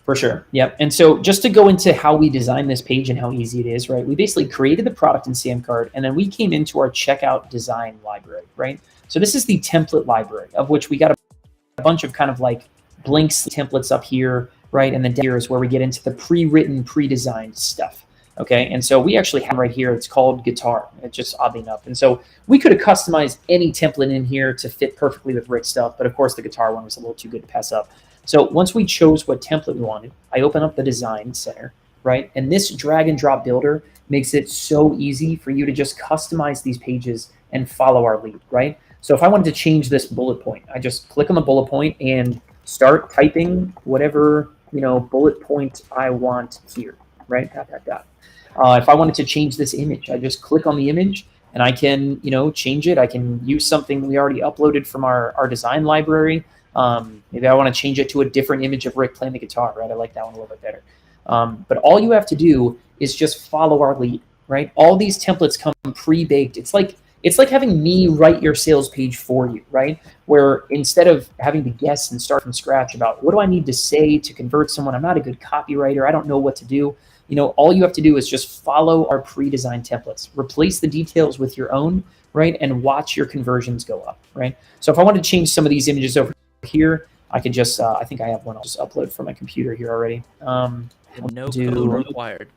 B: For sure. Yep. And so just to go into how we designed this page and how easy it is, right? We basically created the product in SamCart, and then we came into our checkout design library, right? So this is the template library, of which we got a bunch of kind of like blanks templates up here, right? And then down here is where we get into the pre-written, pre-designed stuff. Okay. And so we actually have right here, it's called guitar. It's just oddly enough. And so we could have customized any template in here to fit perfectly with Rick's stuff. But of course the guitar one was a little too good to pass up. So once we chose what template we wanted, I open up the design center, right? And this drag and drop builder makes it so easy for you to just customize these pages and follow our lead, right? So if I wanted to change this bullet point, I just click on the bullet point and start typing whatever, bullet point I want here, right? Dot, dot, dot. If I wanted to change this image, I just click on the image and I can, change it. I can use something we already uploaded from our design library. Maybe I want to change it to a different image of Rick playing the guitar, right? I like that one a little bit better. But all you have to do is just follow our lead, right? All these templates come pre-baked. It's like having me write your sales page for you, right? Where instead of having to guess and start from scratch about what do I need to say to convert someone, I'm not a good copywriter, I don't know what to do. All you have to do is just follow our pre-designed templates, replace the details with your own, right? And watch your conversions go up, right? So if I wanted to change some of these images over here, I could just, I think I have one I'll just upload from my computer here already.
C: No code required.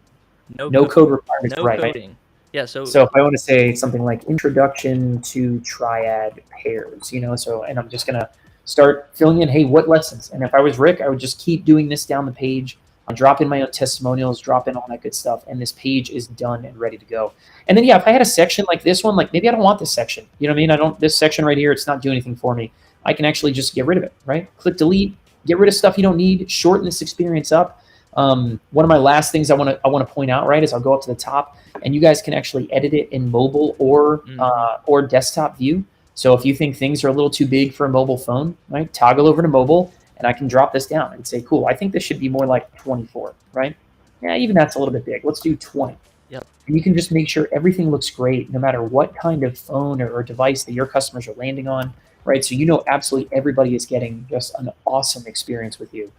B: No code required,
C: no
B: right?
C: coding. Yeah, so
B: if I want to say something like introduction to triad pairs, and I'm just going to start filling in, hey, what lessons? And if I was Rick, I would just keep doing this down the page. I'll drop in my own testimonials, drop in all that good stuff, and this page is done and ready to go. And then, if I had a section like this one, like maybe I don't want this section. You know what I mean? This section right here, it's not doing anything for me. I can actually just get rid of it, right? Click delete, get rid of stuff you don't need, shorten this experience up. One of my last things I want to point out, right, is I'll go up to the top, and you guys can actually edit it in mobile or desktop view. So if you think things are a little too big for a mobile phone, right, toggle over to mobile, and I can drop this down and say, cool, I think this should be more like 24, right? Yeah, even that's a little bit big. Let's do 20.
C: Yep.
B: And you can just make sure everything looks great, no matter what kind of phone or device that your customers are landing on, right? So absolutely everybody is getting just an awesome experience with you.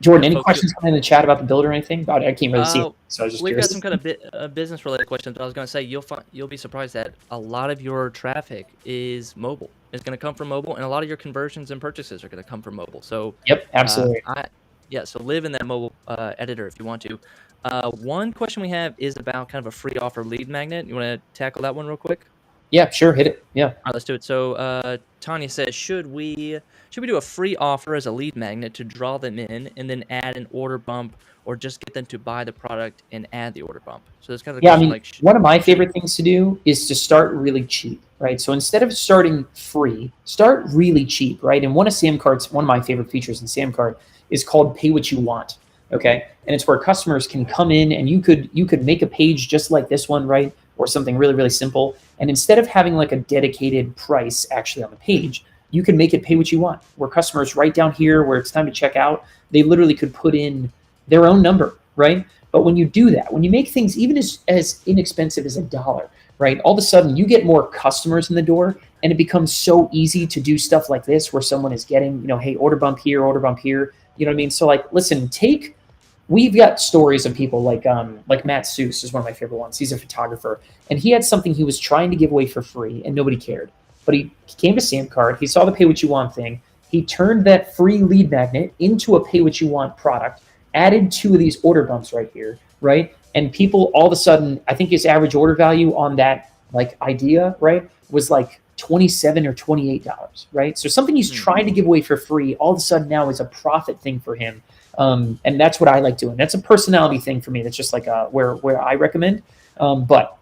B: Jordan, any questions coming in the chat about the build or anything? I can't really see it, so I was just
C: We've
B: curious.
C: got some kind of business-related questions. I was going to say you'll be surprised that a lot of your traffic is mobile. It's going to come from mobile, and a lot of your conversions and purchases are going to come from mobile. So
B: yep, absolutely.
C: So live in that mobile editor if you want to. One question we have is about kind of a free offer lead magnet. You want to tackle that one real quick?
B: Yeah, sure, hit it. Yeah.
C: All right, let's do it. So Tanya says, should we do a free offer as a lead magnet to draw them in and then add an order bump, or just get them to buy the product and add the order bump? So that's kind of the question,
B: one of my favorite things to do is to start really cheap, right? So instead of starting free, start really cheap, right? And one of my favorite features in SamCart is called Pay What You Want. Okay, and it's where customers can come in and you could make a page just like this one, right? Or something really, really simple. And instead of having like a dedicated price actually on the page, you can make it pay what you want, where customers right down here where it's time to check out, they literally could put in their own number, right? But when you do that, when you make things even as inexpensive as $1, right? All of a sudden you get more customers in the door, and it becomes so easy to do stuff like this where someone is getting, hey, order bump here, you know what I mean? So like, listen, we've got stories of people like Matt Seuss is one of my favorite ones. He's a photographer, and he had something he was trying to give away for free, and nobody cared. but he came to SamCart. He saw the pay what you want thing. He turned that free lead magnet into a pay what you want product, added 2 of these order bumps right here, right? And people all of a sudden, I think his average order value on that like idea, right, was like $27 or $28, right? So something he's trying to give away for free, all of a sudden now is a profit thing for him. And that's what I like doing. That's a personality thing for me. That's just like where I recommend. But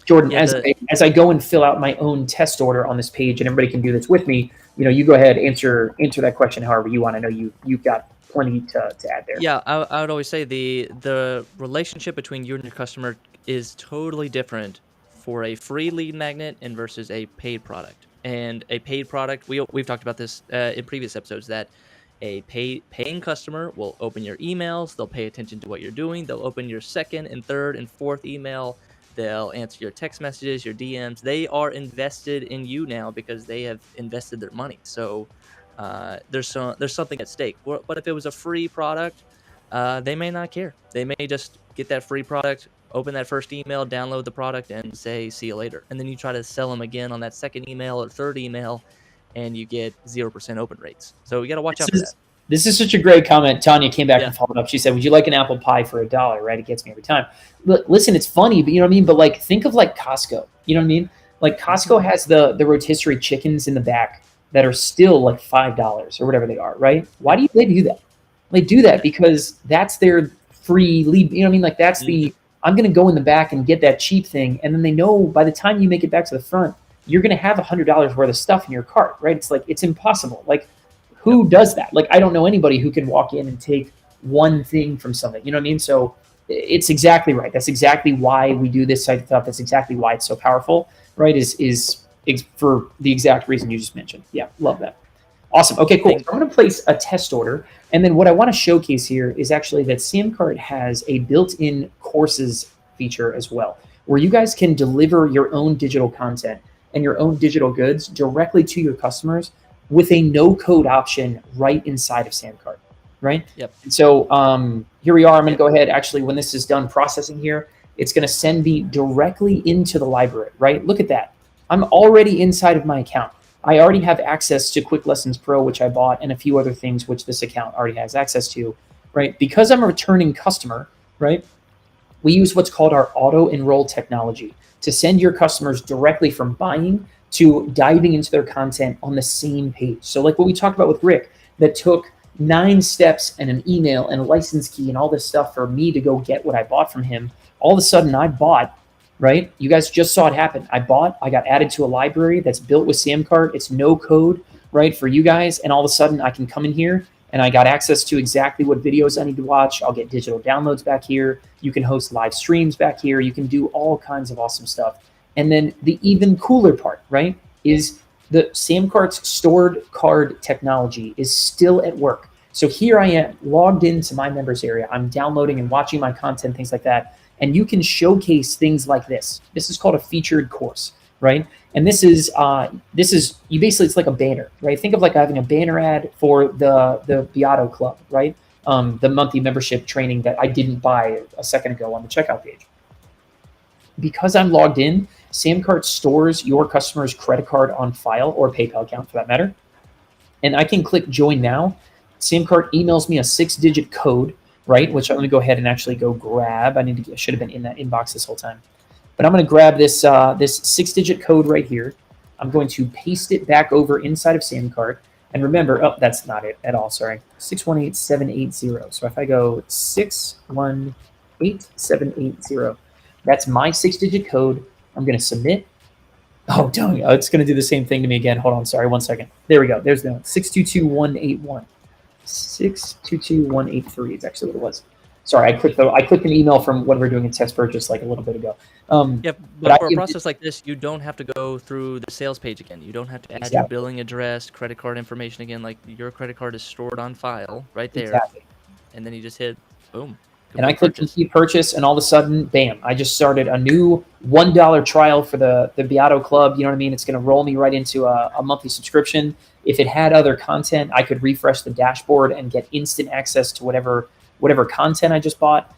B: Jordan, as I go and fill out my own test order on this page, and everybody can do this with me, you go ahead, answer that question however you want. I know you've got plenty to add there.
C: Yeah, I would always say the relationship between you and your customer is totally different for a free lead magnet and versus a paid product. And a paid product, we've talked about this in previous episodes, that a paying customer will open your emails, they'll pay attention to what you're doing, they'll open your second and third and fourth email, they'll answer your text messages, your DMs. They are invested in you now because they have invested their money. So there's something at stake. But if it was a free product, they may not care. They may just get that free product, open that first email, download the product, and say, see you later. And then you try to sell them again on that second email or third email, and you get 0% open rates. So you got to watch out for that.
B: This is such a great comment. Tanya came back and followed up. She said, would you like an apple pie for $1? Right? It gets me every time. Look, listen, it's funny, but you know what I mean? But like, think of like Costco. You know what I mean? Like Costco has the rotisserie chickens in the back that are still like $5 or whatever they are, right? Why do they do that? They do that because that's their free lead. You know what I mean? Like that's I'm going to go in the back and get that cheap thing. And then they know by the time you make it back to the front, you're going to have $100 worth of stuff in your cart, right? It's like, it's impossible. Like who does that? Like, I don't know anybody who can walk in and take one thing from something, you know what I mean? So it's exactly right. That's exactly why we do this type of stuff. That's exactly why it's so powerful, right? Is for the exact reason you just mentioned. Yeah. Love that. Awesome. Okay, cool. So I'm going to place a test order. And then what I want to showcase here is actually that SamCart has a built-in courses feature as well, where you guys can deliver your own digital content and your own digital goods directly to your customers with a no-code option right inside of SamCart, right?
C: Yep.
B: And so here we are. I'm going to go ahead. Actually, when this is done processing here, it's going to send me directly into the library, right? Look at that. I'm already inside of my account. I already have access to Quick Lessons Pro, which I bought, and a few other things which this account already has access to, right? Because I'm a returning customer, right? We use what's called our auto-enroll technology to send your customers directly from buying to diving into their content on the same page. So like what we talked about with Rick, that took 9 steps and an email and a license key and all this stuff for me to go get what I bought from him. All of a sudden I bought, right? You guys just saw it happen. I got added to a library that's built with SamCart. It's no code, right, for you guys. And all of a sudden I can come in here and I got access to exactly what videos I need to watch. I'll get digital downloads back here. You can host live streams back here. You can do all kinds of awesome stuff. And then the even cooler part, right, is the SamCart's stored card technology is still at work. So here I am logged into my members area. I'm downloading and watching my content, things like that. And you can showcase things like this. This is called a featured course, right? And this is you basically, it's like a banner, right? Think of like having a banner ad for the Beato Club, right? The monthly membership training that I didn't buy a second ago on the checkout page. Because I'm logged in, SamCart stores your customer's credit card on file, or PayPal account for that matter. And I can click join now. SamCart emails me a 6-digit code, right? Which I'm going to go ahead and actually go grab. I should have been in that inbox this whole time. But I'm going to grab this 6-digit code right here. I'm going to paste it back over inside of SamCart. And remember, oh, that's not it at all, sorry. 618780. So if I go 618780, that's my 6-digit code. I'm going to submit. Oh, don't. It's going to do the same thing to me again. Hold on, sorry, 1 second. There we go. There's the 622181. 622183 is actually what it was. Sorry, I clicked an email from when we were doing a test purchase like a little bit ago.
C: Yep, but for a process like this, you don't have to go through the sales page again. You don't have to add your billing address, credit card information again. Like your credit card is stored on file right there, and then you just hit boom.
B: And I clicked complete purchase, and all of a sudden, bam! I just started a new $1 trial for the Beato Club. You know what I mean? It's going to roll me right into a monthly subscription. If it had other content, I could refresh the dashboard and get instant access to whatever content I just bought.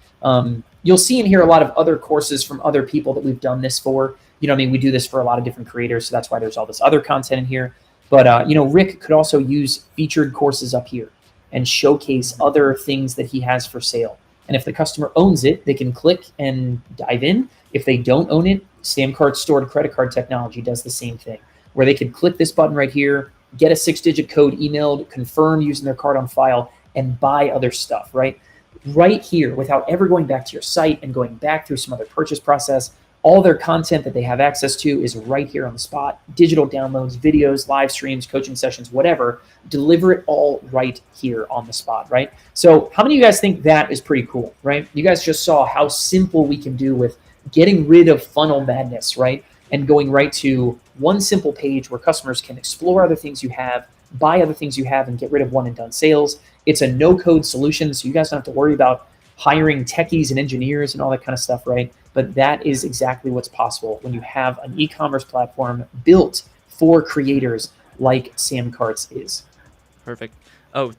B: You'll see in here a lot of other courses from other people that we've done this for. You know what I mean? We do this for a lot of different creators, so that's why there's all this other content in here. But, you know, Rick could also use featured courses up here and showcase other things that he has for sale. And if the customer owns it, they can click and dive in. If they don't own it, SamCart stored credit card technology does the same thing, where they could click this button right here, get a 6-digit code emailed, confirm using their card on file, and buy other stuff, right? Right here, without ever going back to your site and going back through some other purchase process. All their content that they have access to is right here on the spot. Digital downloads, videos, live streams, coaching sessions, whatever. Deliver it all right here on the spot, right? So how many of you guys think that is pretty cool, right? You guys just saw how simple we can do with getting rid of funnel madness, right? And going right to one simple page where customers can explore other things you have, buy other things you have, and get rid of one and done sales. It's a no-code solution, so you guys don't have to worry about hiring techies and engineers and all that kind of stuff, right? But that is exactly what's possible when you have an e-commerce platform built for creators like SamCart's is.
C: Perfect. Oh,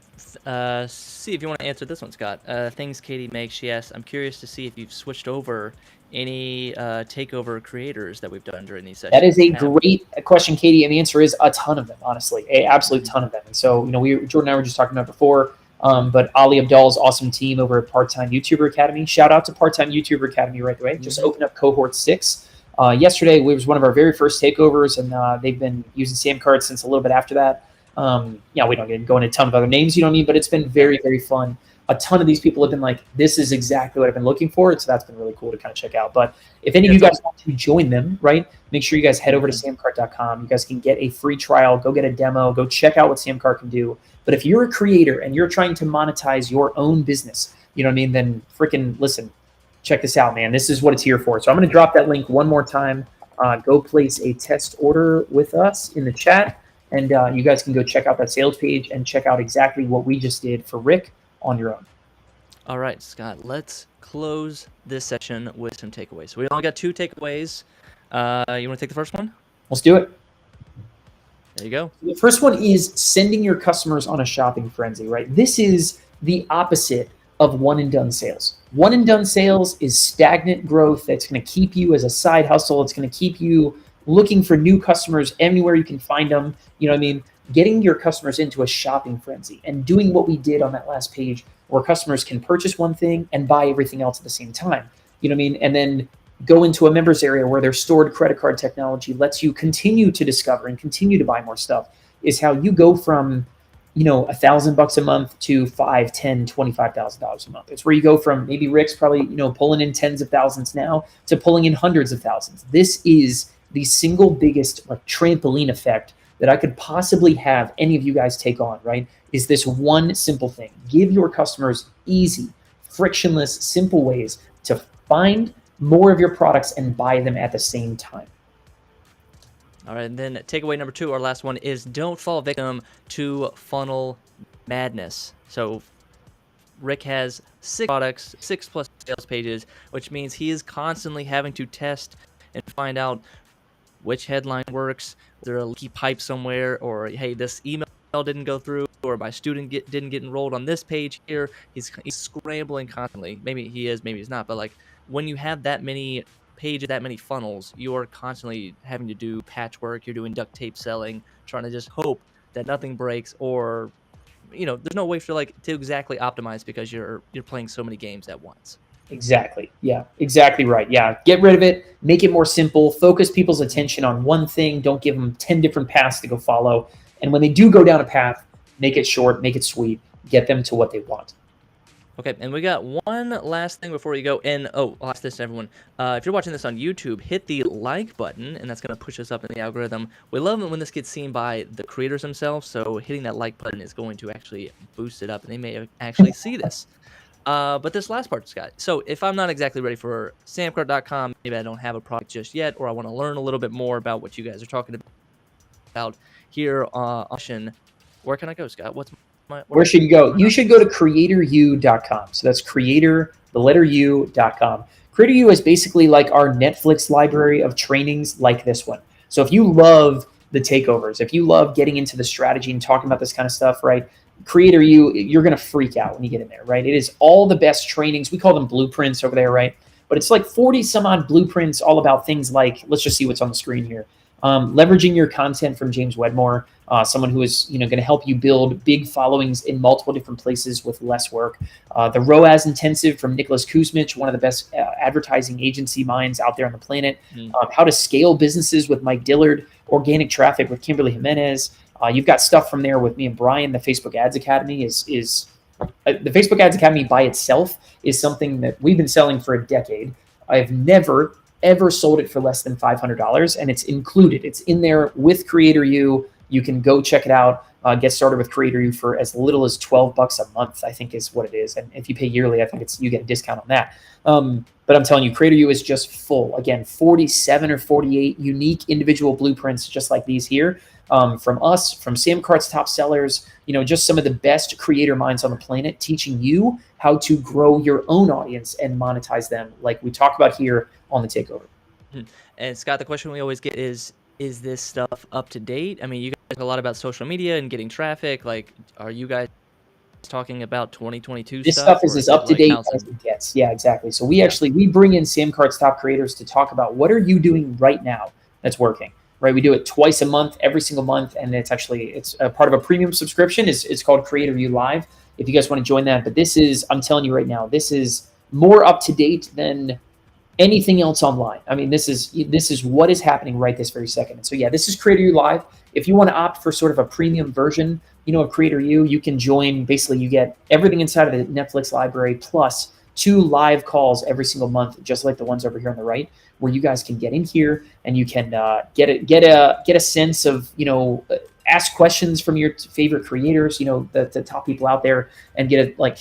C: see if you want to answer this one, Scott. Things Katie makes, she asks, I'm curious to see if you've switched over any Takeover creators that we've done during these sessions.
B: That is a great question, Katie, and the answer is a ton of them, honestly, an absolute ton of them. And so, you know, Jordan and I were just talking about before, but Ali Abdal's awesome team over at Part-Time YouTuber Academy. Shout out to Part-Time YouTuber Academy right away. Just opened up cohort 6. Yesterday was one of our very first takeovers, and they've been using SamCart since a little bit after that. Yeah, we don't go into a ton of other names, you know what I mean? But it's been very, very fun. A ton of these people have been like, this is exactly what I've been looking for. And so that's been really cool to kind of check out. But if any of you guys want to join them, right, make sure you guys head over to SamCart.com. You guys can get a free trial, go get a demo, go check out what SamCart can do. But if you're a creator and you're trying to monetize your own business, you know what I mean, then freaking listen, check this out, man. This is what it's here for. So I'm going to drop that link one more time. Go place a test order with us in the chat. And you guys can go check out that sales page and check out exactly what we just did for Rick on your own.
C: All right, Scott, let's close this session with some takeaways. So we only got 2 takeaways. You want to take the first one?
B: Let's do it.
C: There you go.
B: The first one is sending your customers on a shopping frenzy, right? This is the opposite of one and done sales. One and done sales is stagnant growth that's going to keep you as a side hustle. It's going to keep you looking for new customers anywhere you can find them. You know what I mean? Getting your customers into a shopping frenzy and doing what we did on that last page where customers can purchase one thing and buy everything else at the same time. You know what I mean? And then go into a members area where their stored credit card technology lets you continue to discover and continue to buy more stuff is how you go from, you know, $1,000 a month to $5,000, $10,000, $25,000 a month. It's where you go from maybe Rick's probably, you know, pulling in tens of thousands now to pulling in hundreds of thousands. This is the single biggest like trampoline effect that I could possibly have any of you guys take on, right? Is this one simple thing. Give your customers easy, frictionless, simple ways to find more of your products and buy them at the same time.
C: All right, and then takeaway number 2, our last one, is don't fall victim to funnel madness. So Rick has 6 products, 6+ sales pages, which means he is constantly having to test and find out which headline works, is there a leaky pipe somewhere, or hey, this email didn't go through, or my student didn't get enrolled on this page here. He's scrambling constantly. Maybe he is, maybe he's not, but like when you have that many pages, that many funnels, you're constantly having to do patchwork, you're doing duct tape selling, trying to just hope that nothing breaks, or you know, there's no way for like to exactly optimize because you're playing so many games at once.
B: Exactly. Yeah, exactly right. Yeah, get rid of it, make it more simple, focus people's attention on one thing, don't give them 10 different paths to go follow. And when they do go down a path, make it short, make it sweet, get them to what they want.
C: Okay, and we got one last thing before you go. And oh, I'll ask this to everyone. If you're watching this on YouTube, hit the like button, and that's going to push us up in the algorithm. We love it when this gets seen by the creators themselves, so hitting that like button is going to actually boost it up, and they may actually see this. But this last part, Scott. So if I'm not exactly ready for SamCart.com, maybe I don't have a product just yet, or I want to learn a little bit more about what you guys are talking about here on where can I go, Scott?
B: Where should you go? You should go to creatoru.com. So that's creator.u.com. CreatorU is basically like our Netflix library of trainings like this one. So if you love the takeovers, if you love getting into the strategy and talking about this kind of stuff, right? CreatorU, you're going to freak out when you get in there, right? It is all the best trainings. We call them blueprints over there, right? But but it's like 40 some odd blueprints all about things like, let's just see what's on the screen here. Leveraging your content from James Wedmore, someone who is going to help you build big followings in multiple different places with less work. The ROAS Intensive from Nicholas Kuzmich, one of the best advertising agency minds out there on the planet. How to scale businesses with Mike Dillard. Organic traffic with Kimberly Jimenez. You've got stuff from there with me and Brian. The Facebook Ads Academy is the Facebook Ads Academy by itself is something that we've been selling for a decade. I've never ever sold it for less than $500, and it's included. It's in there with Creator U. You can go check it out. Get started with Creator U for as little as $12 a month, I think is what it is. And if you pay yearly, I think you get a discount on that. But I'm telling you, Creator U is just full. Again, 47 or 48 unique individual blueprints just like these here from us, from SamCart's top sellers, just some of the best creator minds on the planet teaching you how to grow your own audience and monetize them like we talk about here on the Takeover.
C: And Scott, the question we always get is this stuff up to date? I mean, you guys talk a lot about social media and getting traffic. Like, are you guys talking about 2022
B: this stuff is as up to date as it gets. Yeah, exactly. So we bring in SamCart's top creators to talk about what are you doing right now that's working, right? We do it twice a month, every single month, and it's a part of a premium subscription. It's called Creator U Live. If you guys want to join that, but this is, I'm telling you right now, this is more up to date than anything else online. I mean, this is what is happening right this very second. And so yeah, this is Creator U Live. If you want to opt for sort of a premium version, of Creator U, you can join. Basically, you get everything inside of the Netflix library plus 2 live calls every single month, just like the ones over here on the right, where you guys can get in here and you can get a sense of ask questions from your favorite creators, the top people out there, and get it like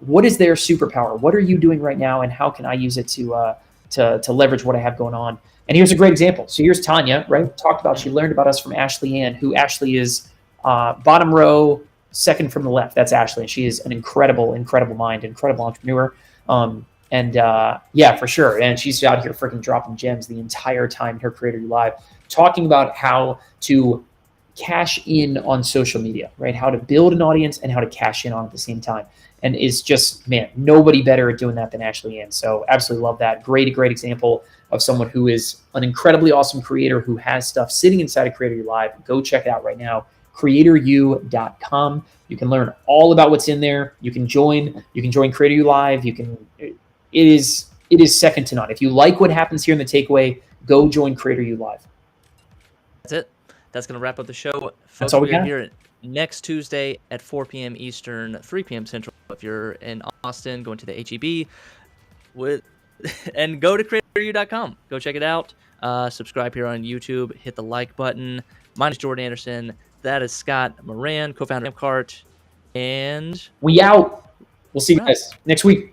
B: what is their superpower? What are you doing right now, and how can I use it to leverage what I have going on? And here's a great example. So here's Tanya, right? Talked about, she learned about us from Ashley Ann, who Ashley is bottom row, second from the left. That's Ashley. And she is an incredible, incredible mind, incredible entrepreneur. Yeah, for sure. And she's out here freaking dropping gems the entire time in her Creator U Live, talking about how to cash in on social media, right? How to build an audience and how to cash in on it at the same time. And is just, man, nobody better at doing that than Ashley Ann. So absolutely love that. Great example of someone who is an incredibly awesome creator who has stuff sitting inside of Creator U Live. Go check it out right now, creatoru.com. You can learn all about what's in there. You can join Creator U Live. It is second to none. If you like what happens here in the takeaway, go join Creator U Live.
C: That's it. That's going to wrap up the show. Folks,
B: that's all we got.
C: Here next Tuesday at 4 p.m. Eastern, 3 p.m. Central. If you're in Austin, going to the HEB and go to creatoru.com. Go check it out. Subscribe here on YouTube. Hit the like button. My name is Jordan Anderson. That is Scott Moran, co-founder of SamCart. And
B: we out. We'll see you guys next week.